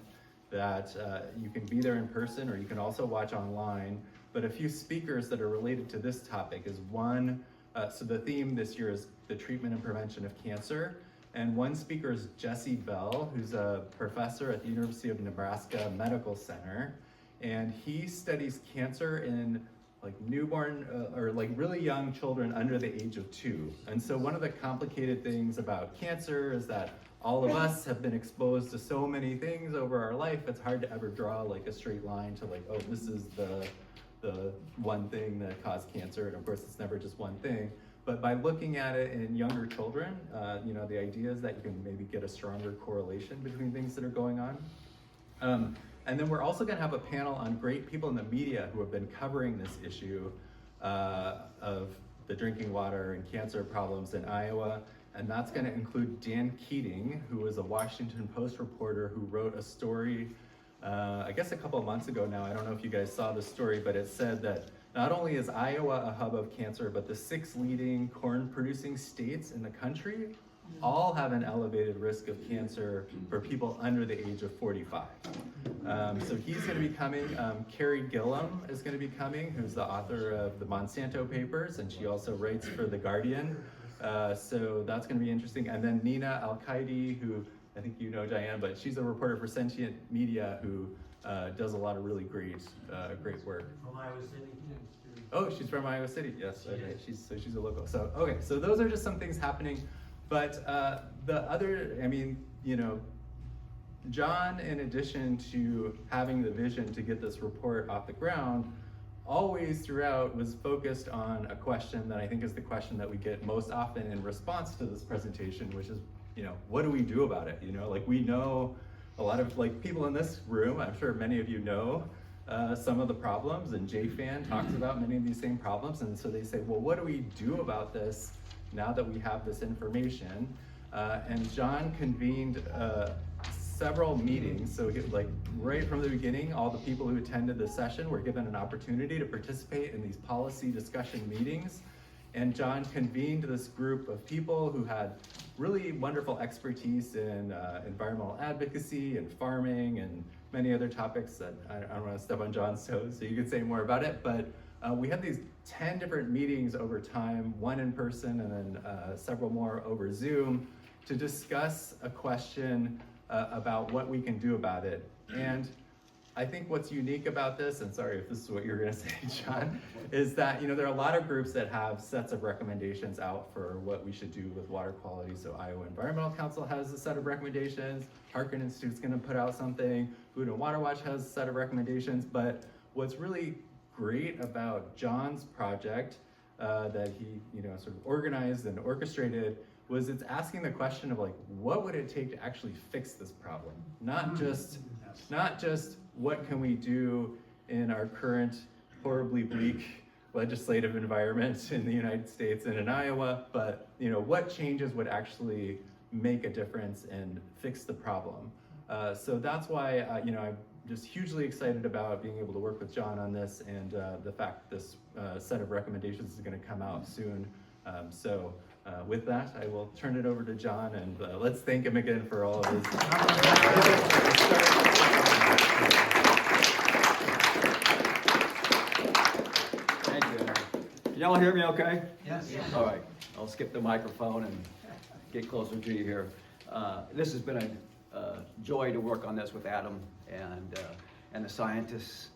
that you can be there in person, or you can also watch online. But a few speakers that are related to this topic is one, so the theme this year is the treatment and prevention of cancer. And one speaker is Jesse Bell, who's a professor at the University of Nebraska Medical Center. And he studies cancer in like newborn or like really young children under the age of 2. And so one of the complicated things about cancer is that all of us have been exposed to so many things over our life. It's hard to ever draw like a straight line to like, oh, this is the the one thing that caused cancer, and of course it's never just one thing, but by looking at it in younger children, you know, the idea is that you can maybe get a stronger correlation between things that are going on. And then we're also gonna have a panel on great people in the media who have been covering this issue of the drinking water and cancer problems in Iowa. And that's gonna include Dan Keating, who was a Washington Post reporter who wrote a story, I guess a couple of months ago now. I don't know if you guys saw the story, but it said that not only is Iowa a hub of cancer, but the 6 leading corn producing states in the country all have an elevated risk of cancer for people under the age of 45. So he's gonna be coming. Carrie Gillum is gonna be coming, who's the author of the Monsanto Papers, and she also writes for The Guardian. So that's gonna be interesting. And then Nina Al-Qaidi, who I think you know Diane, but she's a reporter for Sentient Media who does a lot of really great work. From Iowa City. Oh, she's from Iowa City. Yes, okay. She's a local. So okay, so those are just some things happening. But the other, I mean, you know, John, in addition to having the vision to get this report off the ground, always throughout was focused on a question that I think is the question that we get most often in response to this presentation, which is, you know, what do we do about it? You know, like we know a lot of like people in this room, I'm sure many of you know some of the problems, and JFAN talks about many of these same problems. And so they say, well, what do we do about this now that we have this information? And John convened several meetings. So like right from the beginning, all the people who attended the session were given an opportunity to participate in these policy discussion meetings. And John convened this group of people who had really wonderful expertise in environmental advocacy and farming and many other topics that I don't want to step on John's toes, so you could say more about it. But we had these 10 different meetings over time, one in person and then several more over Zoom, to discuss a question about what we can do about it. And I think what's unique about this, and sorry if this is what you're gonna say, John, is that, you know, there are a lot of groups that have sets of recommendations out for what we should do with water quality. So Iowa Environmental Council has a set of recommendations, Harkin Institute's gonna put out something, Food and Water Watch has a set of recommendations, but what's really great about John's project that he, you know, sort of organized and orchestrated was it's asking the question of like, what would it take to actually fix this problem? Not just what can we do in our current horribly bleak legislative environment in the United States and in Iowa, but you know, what changes would actually make a difference and fix the problem? So that's why you know, I'm just hugely excited about being able to work with John on this, and the fact that this set of recommendations is going to come out soon. So with that, I will turn it over to John, and let's thank him again for all of his. Thank you. Can y'all hear me okay? Yes. All right, I'll skip the microphone and get closer to you here. This has been a joy to work on this with Adam and the scientists.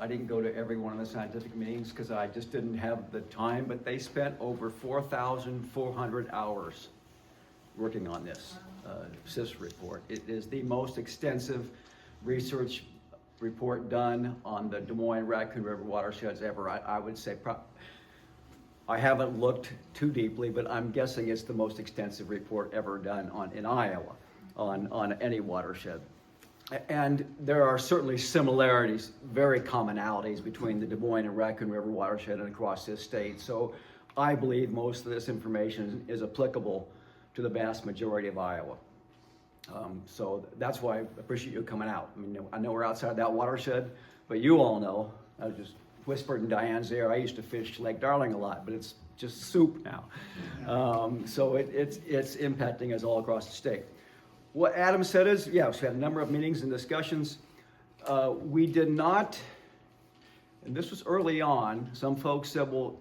I didn't go to every one of the scientific meetings because I just didn't have the time, but they spent over 4,400 hours working on this CIS report. It is the most extensive research report done on the Des Moines Raccoon River watersheds ever. I would say, I haven't looked too deeply, but I'm guessing it's the most extensive report ever done in Iowa on any watershed. And there are certainly similarities, very commonalities between the Des Moines and Raccoon River watershed and across this state. So I believe most of this information is applicable to the vast majority of Iowa. So that's why I appreciate you coming out. I mean, I know we're outside that watershed, but you all know, I just whispered in Diane's ear, I used to fish Lake Darling a lot, but it's just soup now. So it's impacting us all across the state. What Adam said is, yeah, we had a number of meetings and discussions. We did not, and this was early on, some folks said, well,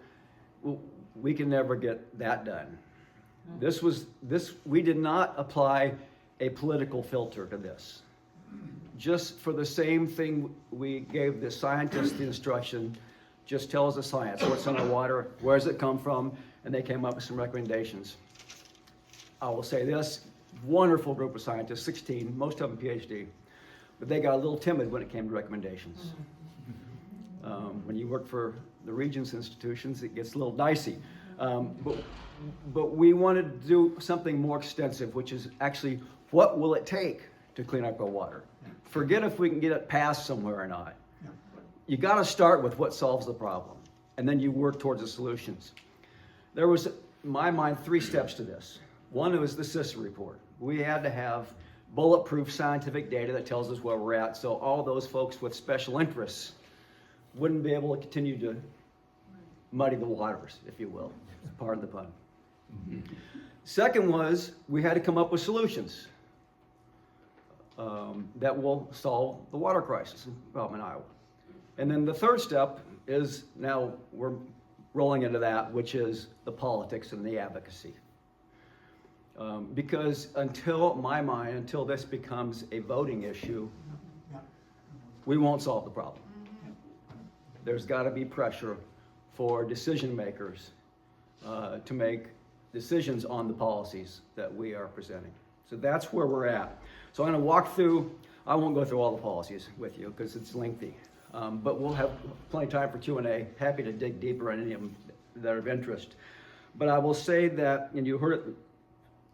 we can never get that done. We did not apply a political filter to this. Just for the same thing we gave the scientists the instruction, just tell us the science, what's in our water, where does it come from, and they came up with some recommendations. I will say this, wonderful group of scientists, 16, most of them PhD, but they got a little timid when it came to recommendations. When you work for the Regents institutions, it gets a little dicey. But we wanted to do something more extensive, which is actually, what will it take to clean up our water? Forget if we can get it passed somewhere or not. You got to start with what solves the problem, and then you work towards the solutions. There was, in my mind, 3 steps to this. One was the CISA report. We had to have bulletproof scientific data that tells us where we're at, so all those folks with special interests wouldn't be able to continue to muddy the waters, if you will. Pardon the pun. Second was, we had to come up with solutions that will solve the water crisis problem in Iowa. And then the third step is, now we're rolling into that, which is the politics and the advocacy. Because until, in my mind, until this becomes a voting issue, we won't solve the problem. There's got to be pressure for decision makers to make decisions on the policies that we are presenting. So that's where we're at. So I'm going to walk through, I won't go through all the policies with you because it's lengthy, but we'll have plenty of time for Q&A. Happy to dig deeper on any of them that are of interest. But I will say that, and you heard it,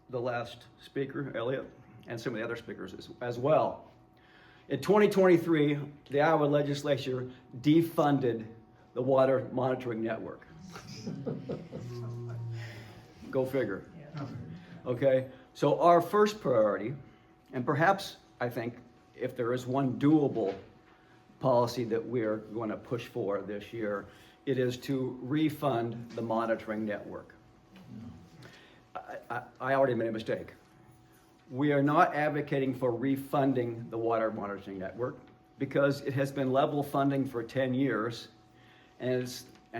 the last speaker, Elliot, and some of the other speakers as well. In 2023, the Iowa legislature defunded the water monitoring network. Go figure. Okay, so our first priority, and perhaps I think if there is one doable policy that we're going to push for this year, it is to refund the monitoring network. I already made a mistake. We are not advocating for refunding the water monitoring network because it has been level funding for 10 years, and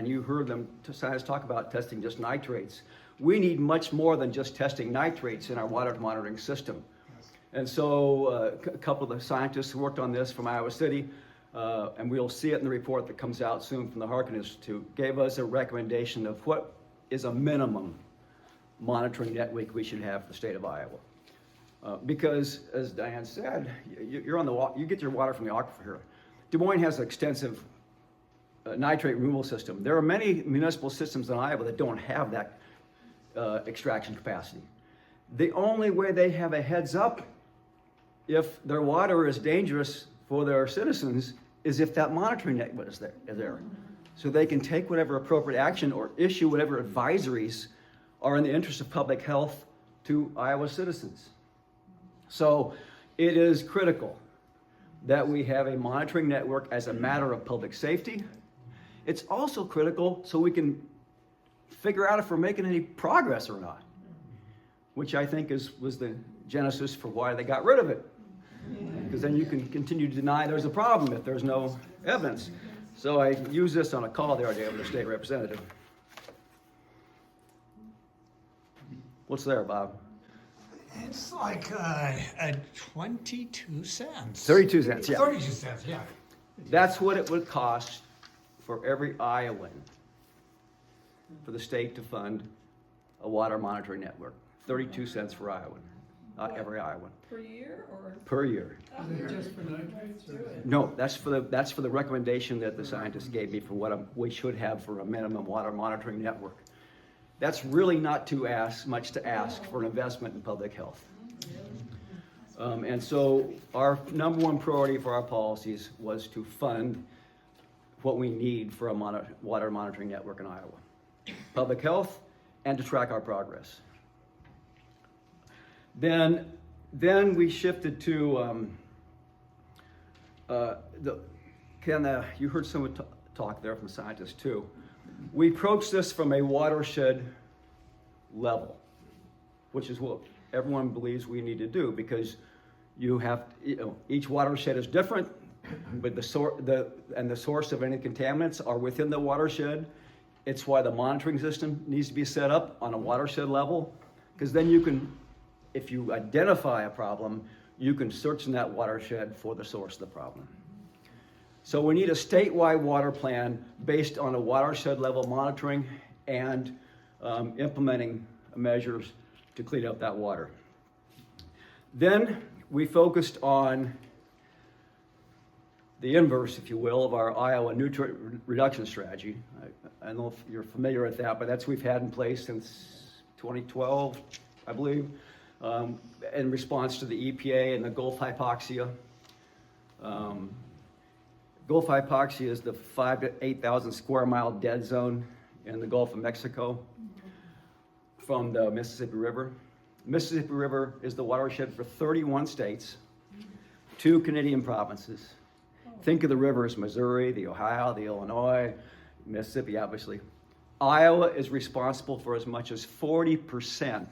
you heard them scientists talk about testing just nitrates. We need much more than just testing nitrates in our water monitoring system. And so a couple of the scientists who worked on this from Iowa City, and we'll see it in the report that comes out soon from the Harkin Institute, gave us a recommendation of what is a minimum monitoring network we should have for the state of Iowa. Because, as Diane said, you get your water from the aquifer here. Des Moines has an extensive nitrate removal system. There are many municipal systems in Iowa that don't have that extraction capacity. The only way they have a heads up if their water is dangerous for their citizens is if that monitoring network is there. So they can take whatever appropriate action or issue whatever advisories are in the interest of public health to Iowa citizens. So it is critical that we have a monitoring network as a matter of public safety. It's also critical so we can figure out if we're making any progress or not, which I think was the genesis for why they got rid of it. Because then you can continue to deny there's a problem if there's no evidence. So I used this on a call the other day with a state representative. What's there, Bob? It's like 22 cents. 32 cents, yeah. 32 cents, yeah. That's what it would cost for every Iowan for the state to fund a water monitoring network. 32 cents for Iowan, not every Iowan. Per year or? Per year. Just for nitrates? No, that's for the recommendation that the scientists gave me for what we should have for a minimum water monitoring network. That's really not too much to ask for an investment in public health. And so our number one priority for our policies was to fund what we need for a water monitoring network in Iowa. Public health and to track our progress. Then we shifted to, you heard someone talk there from scientists too. We approach this from a watershed level, which is what everyone believes we need to do because each watershed is different, but the source of any contaminants are within the watershed. It's why the monitoring system needs to be set up on a watershed level, because then you can, if you identify a problem, you can search in that watershed for the source of the problem. So we need a statewide water plan based on a watershed level monitoring and implementing measures to clean up that water. Then we focused on the inverse, if you will, of our Iowa nutrient reduction strategy. I don't know if you're familiar with that, but we've had in place since 2012, I believe, in response to the EPA and the Gulf hypoxia. Gulf hypoxia is the 5,000 to 8,000 square mile dead zone in the Gulf of Mexico from the Mississippi River. Mississippi River is the watershed for 31 states, 2 Canadian provinces. Think of the rivers: Missouri, the Ohio, the Illinois, Mississippi, obviously. Iowa is responsible for as much as 40%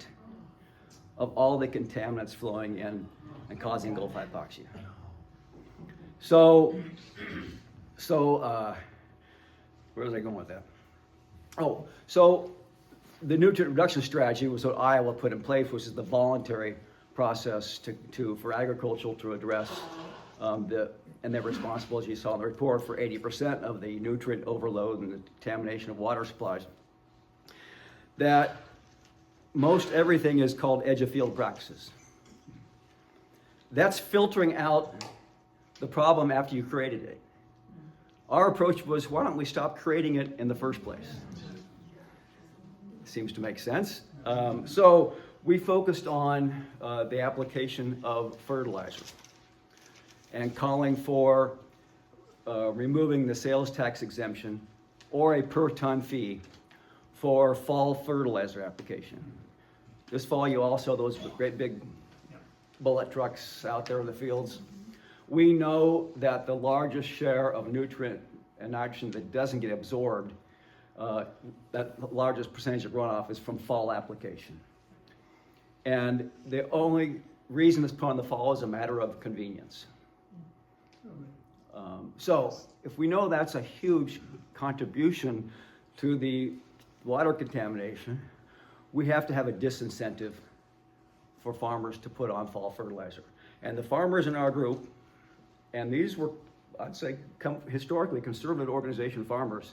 of all the contaminants flowing in and causing Gulf hypoxia. So where was I going with that? Oh, so the nutrient reduction strategy was what Iowa put in place, which is the voluntary process for agriculture to address and they're responsible, as you saw in the report, for 80% of the nutrient overload and the contamination of water supplies. That most everything is called edge of field practices. That's filtering out the problem after you created it. Our approach was, why don't we stop creating it in the first place? Seems to make sense. So we focused on the application of fertilizer and calling for removing the sales tax exemption or a per ton fee for fall fertilizer application. This fall you all saw those great big bullet trucks out there in the fields. We know that the largest share of nutrient and nitrogen that doesn't get absorbed, that largest percentage of runoff is from fall application. And the only reason it's put on the fall is a matter of convenience. So if we know that's a huge contribution to the water contamination, we have to have a disincentive for farmers to put on fall fertilizer. And the farmers in our group, and these were, I'd say, historically conservative organization farmers,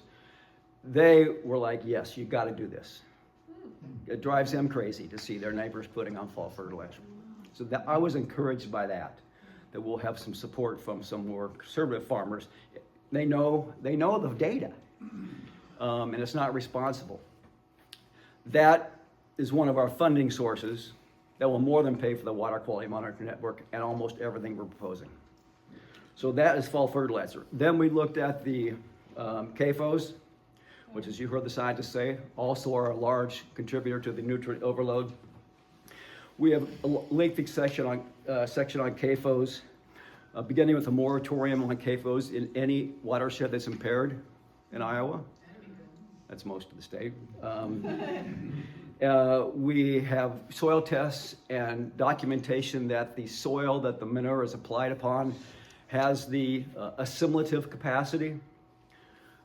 they were like, yes, you've got to do this. It drives them crazy to see their neighbors putting on fall fertilizer. So that, I was encouraged by that we'll have some support from some more conservative farmers. They know the data, and it's not responsible. That is one of our funding sources that will more than pay for the water quality monitoring network and almost everything we're proposing. So that is fall fertilizer. Then we looked at the CAFOs, which, as you heard the scientists say, also are a large contributor to the nutrient overload. We have a lengthy section on CAFOs, beginning with a moratorium on CAFOs in any watershed that's impaired in Iowa. That's most of the state. We have soil tests and documentation that the soil that the manure is applied upon has the assimilative capacity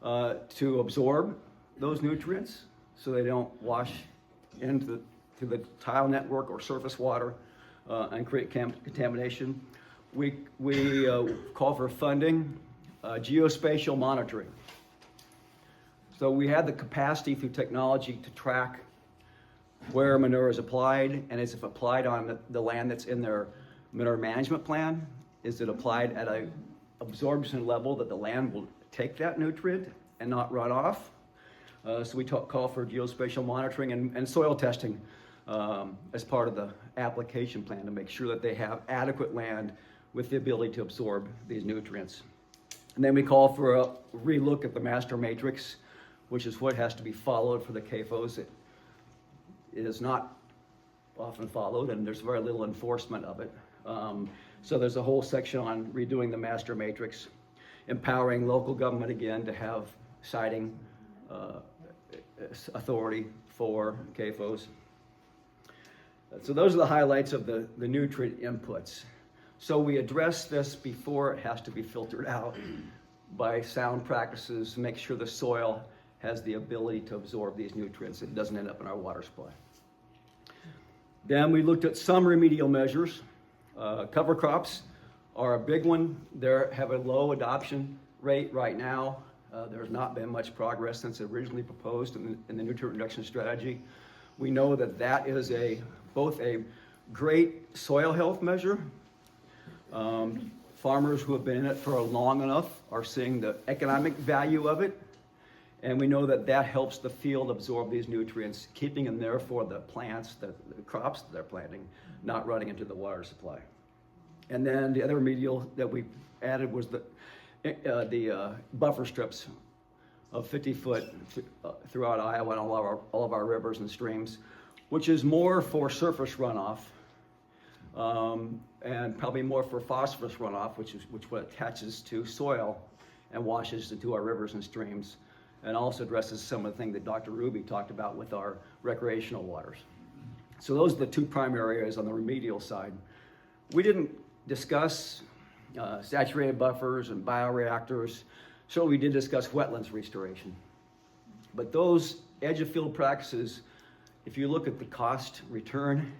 to absorb those nutrients so they don't wash into the tile network or surface water and create contamination. We call for funding geospatial monitoring. So we have the capacity through technology to track where manure is applied, and is it applied on the land that's in their manure management plan? Is it applied at an absorption level that the land will take that nutrient and not run off? So we call for geospatial monitoring and soil testing as part of the application plan to make sure that they have adequate land with the ability to absorb these nutrients. And then we call for a relook at the master matrix, which is what has to be followed for the CAFOs. It is not often followed, and there's very little enforcement of it. So there's a whole section on redoing the master matrix, empowering local government again to have siting authority for CAFOs. So those are the highlights of the nutrient inputs. So we address this before it has to be filtered out by sound practices to make sure the soil has the ability to absorb these nutrients. It doesn't end up in our water supply. Then we looked at some remedial measures. Cover crops are a big one. They have a low adoption rate right now. There's not been much progress since originally proposed in the nutrient reduction strategy. We know that that is both a great soil health measure, farmers who have been in it for long enough are seeing the economic value of it. And we know that that helps the field absorb these nutrients, keeping them there for the plants, the crops that they're planting, not running into the water supply. And then the other remedial that we added was the buffer strips of 50 foot throughout Iowa and all of our rivers and streams, which is more for surface runoff and probably more for phosphorus runoff, which what attaches to soil and washes into our rivers and streams, and also addresses some of the things that Dr. Ruby talked about with our recreational waters. So those are the two primary areas on the remedial side. We didn't discuss saturated buffers and bioreactors. So we did discuss wetlands restoration. But those edge of field practices, if you look at the cost return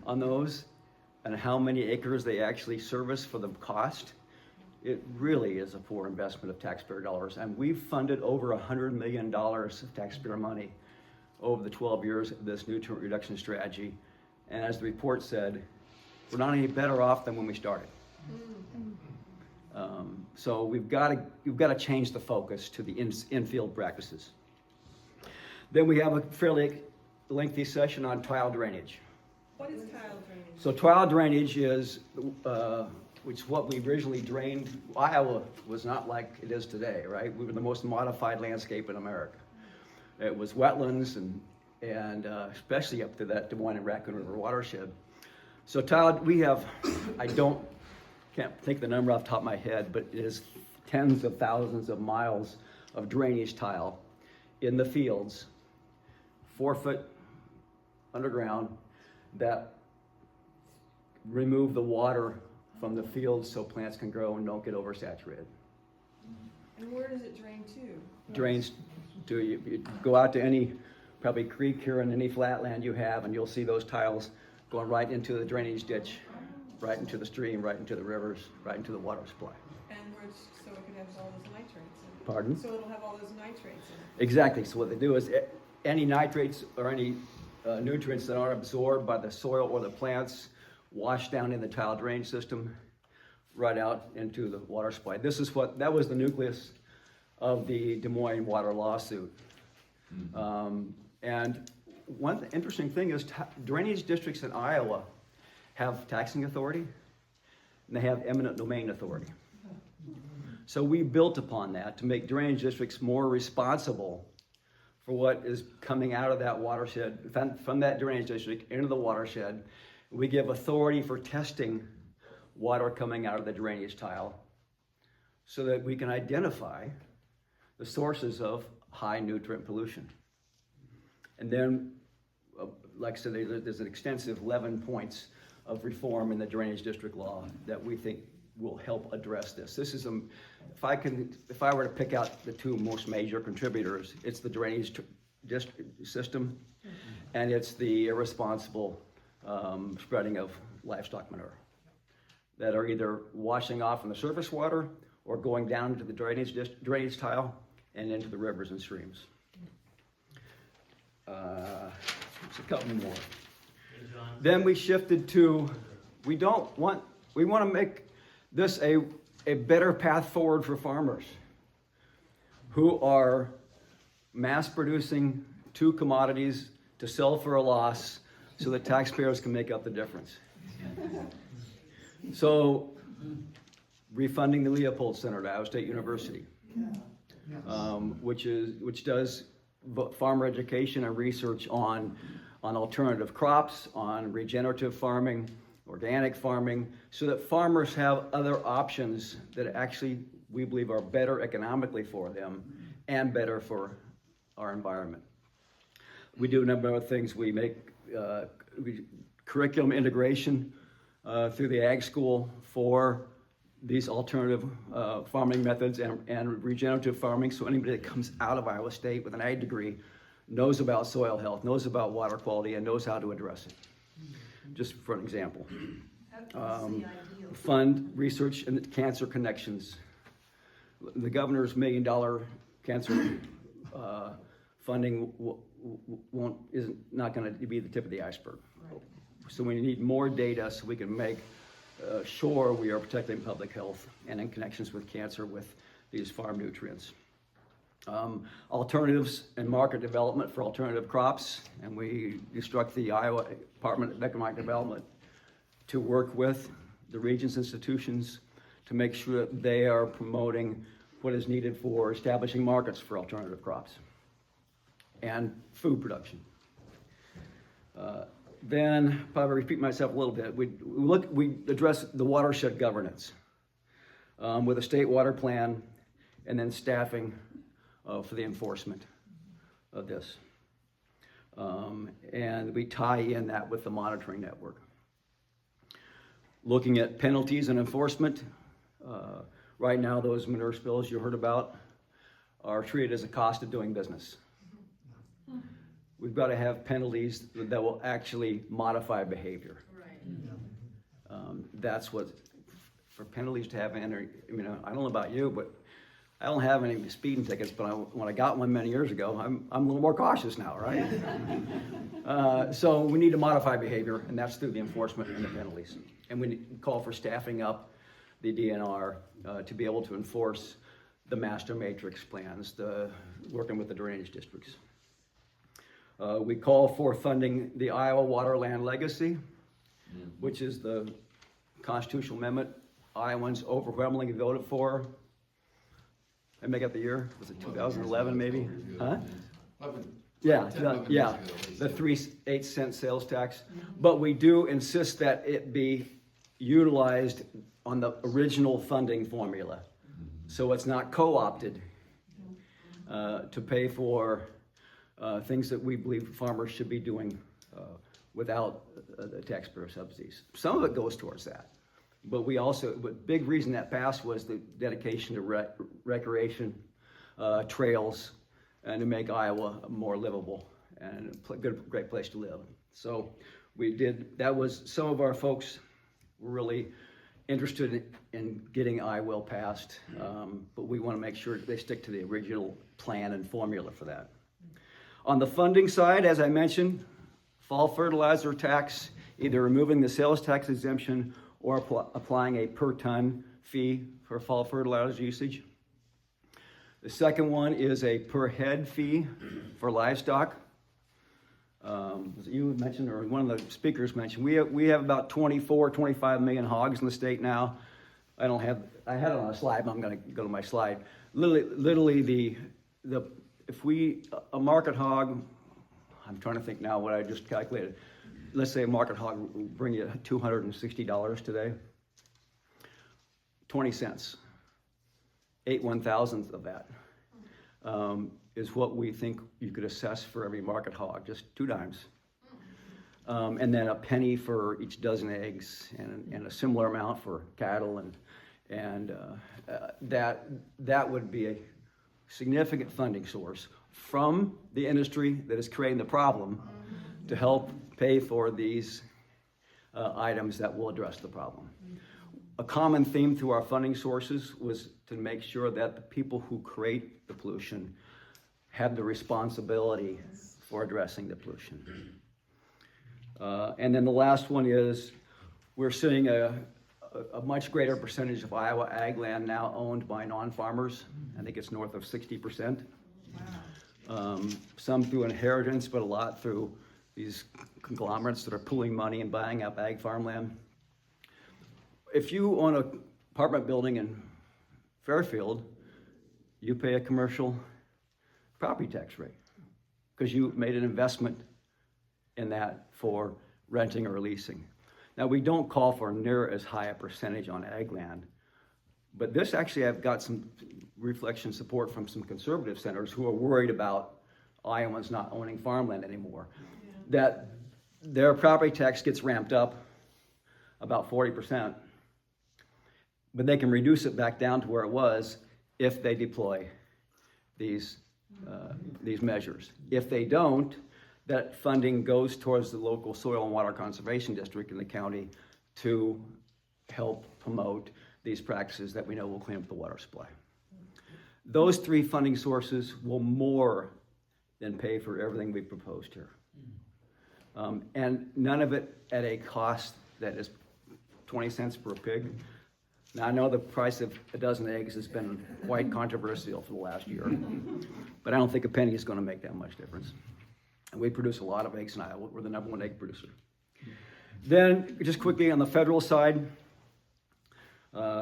on those and how many acres they actually service for the cost, it really is a poor investment of taxpayer dollars. And we've funded over $100 million of taxpayer money over the 12 years of this nutrient reduction strategy. And as the report said, we're not any better off than when we started. So we've got to change the focus to the infield practices. Then we have a fairly lengthy session on tile drainage. What is tile drainage? So tile drainage is, which is what we originally drained. Iowa was not like it is today, right? We were the most modified landscape in America. It was wetlands and especially up to that Des Moines and Raccoon River watershed. So tile, we have, can't think the number off the top of my head, but it is tens of thousands of miles of drainage tile in the fields, 4 foot underground, that remove the water from the fields so plants can grow and don't get oversaturated. And where does it drain to? Drains to, you go out to any, probably creek here and any flatland you have, and you'll see those tiles going right into the drainage ditch, right into the stream, right into the rivers, right into the water supply. And so it can have all those nitrates in it. Pardon? So it'll have all those nitrates in it. Exactly. So what they do is any nitrates or any nutrients that aren't absorbed by the soil or the plants wash down in the tile drainage system right out into the water supply. That was the nucleus of the Des Moines water lawsuit. And one interesting thing is drainage districts in Iowa have taxing authority and they have eminent domain authority. So we built upon that to make drainage districts more responsible for what is coming out of that watershed, from that drainage district into the watershed. We give authority for testing water coming out of the drainage tile so that we can identify the sources of high nutrient pollution. And then, like I said, there's an extensive 11 points of reform in the drainage district law that we think will help address this. This is if I were to pick out the two most major contributors, it's the drainage district system, and it's the irresponsible spreading of livestock manure that are either washing off in the surface water or going down into the drainage tile and into the rivers and streams. There's a couple more. Then we shifted to, we want to make this a better path forward for farmers who are mass producing two commodities to sell for a loss so that taxpayers can make up the difference. So refunding the Leopold Center at Iowa State University, which does farmer education and research on alternative crops, on regenerative farming, organic farming, so that farmers have other options that actually we believe are better economically for them and better for our environment. We do a number of things. We make curriculum integration through the ag school for these alternative farming methods and regenerative farming, so anybody that comes out of Iowa State with an ag degree knows about soil health, knows about water quality, and knows how to address it. Just for an example. Fund research and cancer connections. The governor's $1 million cancer funding is not going to be the tip of the iceberg. Right. So we need more data so we can make sure we are protecting public health and in connections with cancer with these farm nutrients. Alternatives and market development for alternative crops, and we instruct the Iowa Department of Economic Development to work with the region's institutions to make sure that they are promoting what is needed for establishing markets for alternative crops and food production. Then, probably repeat myself a little bit, we address the watershed governance with a state water plan and then staffing for the enforcement of this. And we tie in that with the monitoring network. Looking at penalties and enforcement, right now those manure spills you heard about are treated as a cost of doing business. We've got to have penalties that will actually modify behavior. Right. That's what, for penalties to have, I mean, I don't know about you, but I don't have any speeding tickets, but when I got one many years ago, I'm a little more cautious now, right? So we need to modify behavior, and that's through the enforcement and the penalties. And we call for staffing up the DNR to be able to enforce the master matrix plans, working with the drainage districts. We call for funding the Iowa Water Land Legacy, which is the constitutional amendment Iowans overwhelmingly voted for. I make up the year, was it 2011 maybe? Huh? Yeah, the 3.8 sales tax. But we do insist that it be utilized on the original funding formula. So it's not co-opted to pay for things that we believe farmers should be doing without the taxpayer subsidies. Some of it goes towards that. But big reason that passed was the dedication to recreation, trails, and to make Iowa more livable and a great place to live. So that was, some of our folks were really interested in getting I-Will passed, but we want to make sure they stick to the original plan and formula for that. On the funding side, as I mentioned, fall fertilizer tax, either removing the sales tax exemption or applying a per ton fee for fall fertilizer usage. The second one is a per head fee for livestock. As you mentioned, or one of the speakers mentioned, we have about 25 million hogs in the state now. I had it on a slide, but I'm going to go to my slide. Literally a market hog, I'm trying to think now what I just calculated. Let's say a market hog will bring you $260 today. 20 cents, 8/1000th of that is what we think you could assess for every market hog, just 2 dimes. And then a penny for each dozen eggs, and a similar amount for cattle, and that would be a significant funding source from the industry that is creating the problem to help pay for these items that will address the problem. A common theme through our funding sources was to make sure that the people who create the pollution have the responsibility for addressing the pollution. And then the last one is we're seeing a much greater percentage of Iowa ag land now owned by non-farmers. I think it's north of 60%. Wow. Some through inheritance, but a lot through these conglomerates that are pooling money and buying up ag farmland. If you own an apartment building in Fairfield, you pay a commercial property tax rate because you made an investment in that for renting or leasing. Now, we don't call for near as high a percentage on ag land, but this actually I've got some reflection support from some conservative senators who are worried about Iowans not owning farmland anymore. That their property tax gets ramped up about 40%, but they can reduce it back down to where it was if they deploy these measures. If they don't, that funding goes towards the local soil and water conservation district in the county to help promote these practices that we know will clean up the water supply. Those 3 funding sources will more than pay for everything we proposed here. And none of it at a cost that is 20 cents per pig. Now, I know the price of a dozen eggs has been quite controversial for the last year, but I don't think a penny is going to make that much difference. And we produce a lot of eggs in Iowa. We're the #1 egg producer. Then, just quickly on the federal side,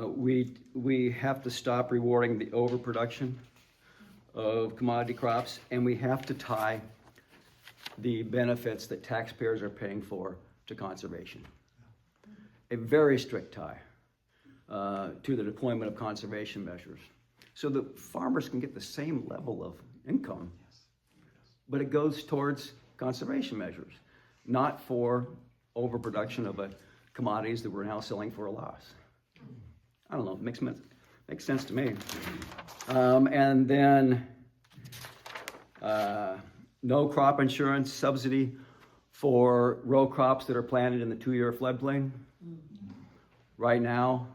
we have to stop rewarding the overproduction of commodity crops, and we have to tie the benefits that taxpayers are paying for to conservation. A very strict tie to the deployment of conservation measures. So the farmers can get the same level of income, but it goes towards conservation measures, not for overproduction of commodities that we're now selling for a loss. I don't know, makes sense to me. And then no crop insurance subsidy for row crops that are planted in the 2-year floodplain. Right now,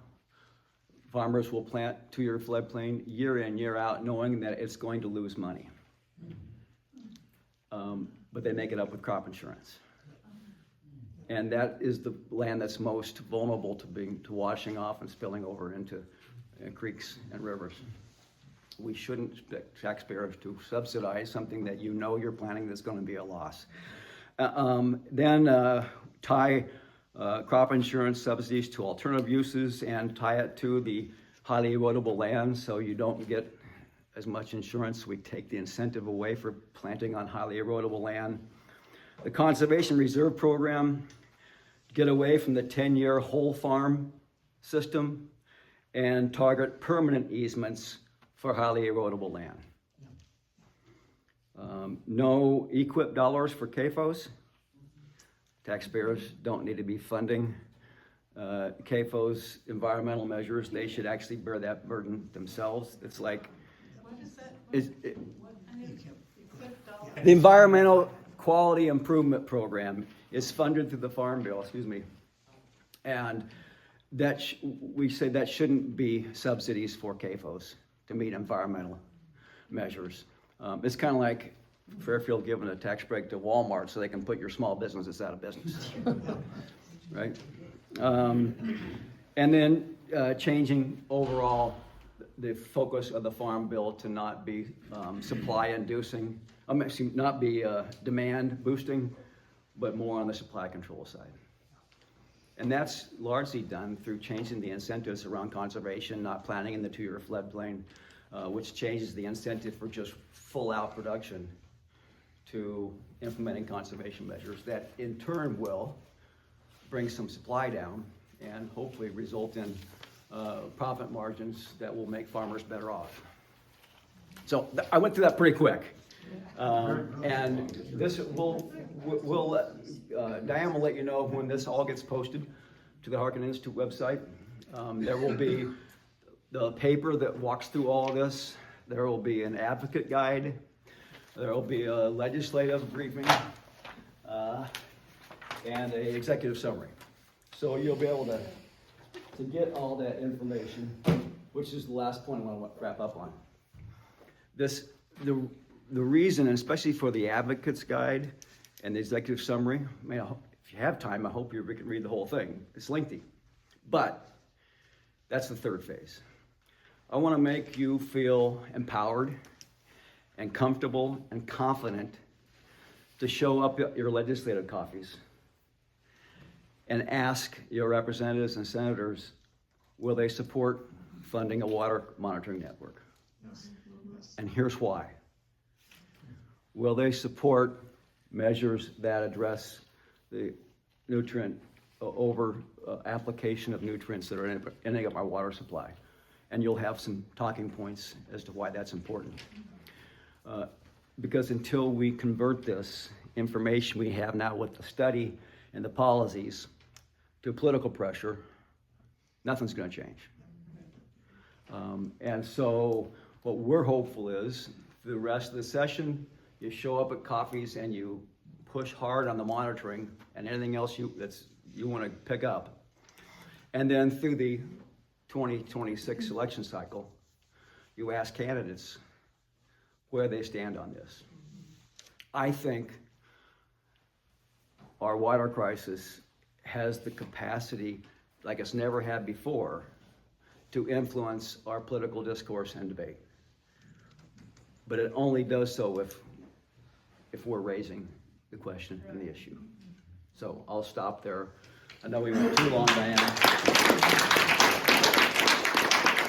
farmers will plant 2-year floodplain year in, year out, knowing that it's going to lose money. But they make it up with crop insurance. And that is the land that's most vulnerable to washing off and spilling over into creeks and rivers. We shouldn't expect taxpayers to subsidize something that you know you're planting that's going to be a loss. Then tie crop insurance subsidies to alternative uses and tie it to the highly erodible land so you don't get as much insurance. We take the incentive away for planting on highly erodible land. The Conservation Reserve Program, get away from the 10-year whole farm system and target permanent easements for highly erodible land. No EQIP dollars for CAFOs. Taxpayers don't need to be funding CAFOs environmental measures. They should actually bear that burden themselves. It's like, the Environmental Quality Improvement Program is funded through the Farm Bill, and that we say that shouldn't be subsidies for CAFOs to meet environmental measures. It's kind of like Fairfield giving a tax break to Walmart so they can put your small businesses out of business, right? And then changing overall the focus of the Farm Bill to not be supply inducing, not be demand boosting, but more on the supply control side. And that's largely done through changing the incentives around conservation, not planting in the 2-year floodplain, which changes the incentive for just full out production to implementing conservation measures that in turn will bring some supply down and hopefully result in profit margins that will make farmers better off. So I went through that pretty quick. And this Diane will let you know when this all gets posted to the Harkin Institute website. There will be the paper that walks through all of this. There will be an advocate guide. There will be a legislative briefing and an executive summary. So you'll be able to get all that information, which is the last point I want to wrap up on. The reason, and especially for the advocate's guide and the executive summary, if you have time, I hope you can read the whole thing. It's lengthy, but that's the third phase. I want to make you feel empowered and comfortable and confident to show up at your legislative coffees and ask your representatives and senators, will they support funding a water monitoring network? Yes. And here's why. Will they support measures that address the nutrient application of nutrients that are ending up our water supply? And you'll have some talking points as to why that's important. Because until we convert this information we have now with the study and the policies to political pressure, nothing's going to change. And so what we're hopeful is for the rest of the session, you show up at coffees and you push hard on the monitoring and anything else you want to pick up. And then through the 2026 election cycle, you ask candidates where they stand on this. I think our water crisis has the capacity, like it's never had before to influence our political discourse and debate. But it only does so if we're raising the question and the issue. So I'll stop there. I know we went too long, Diane.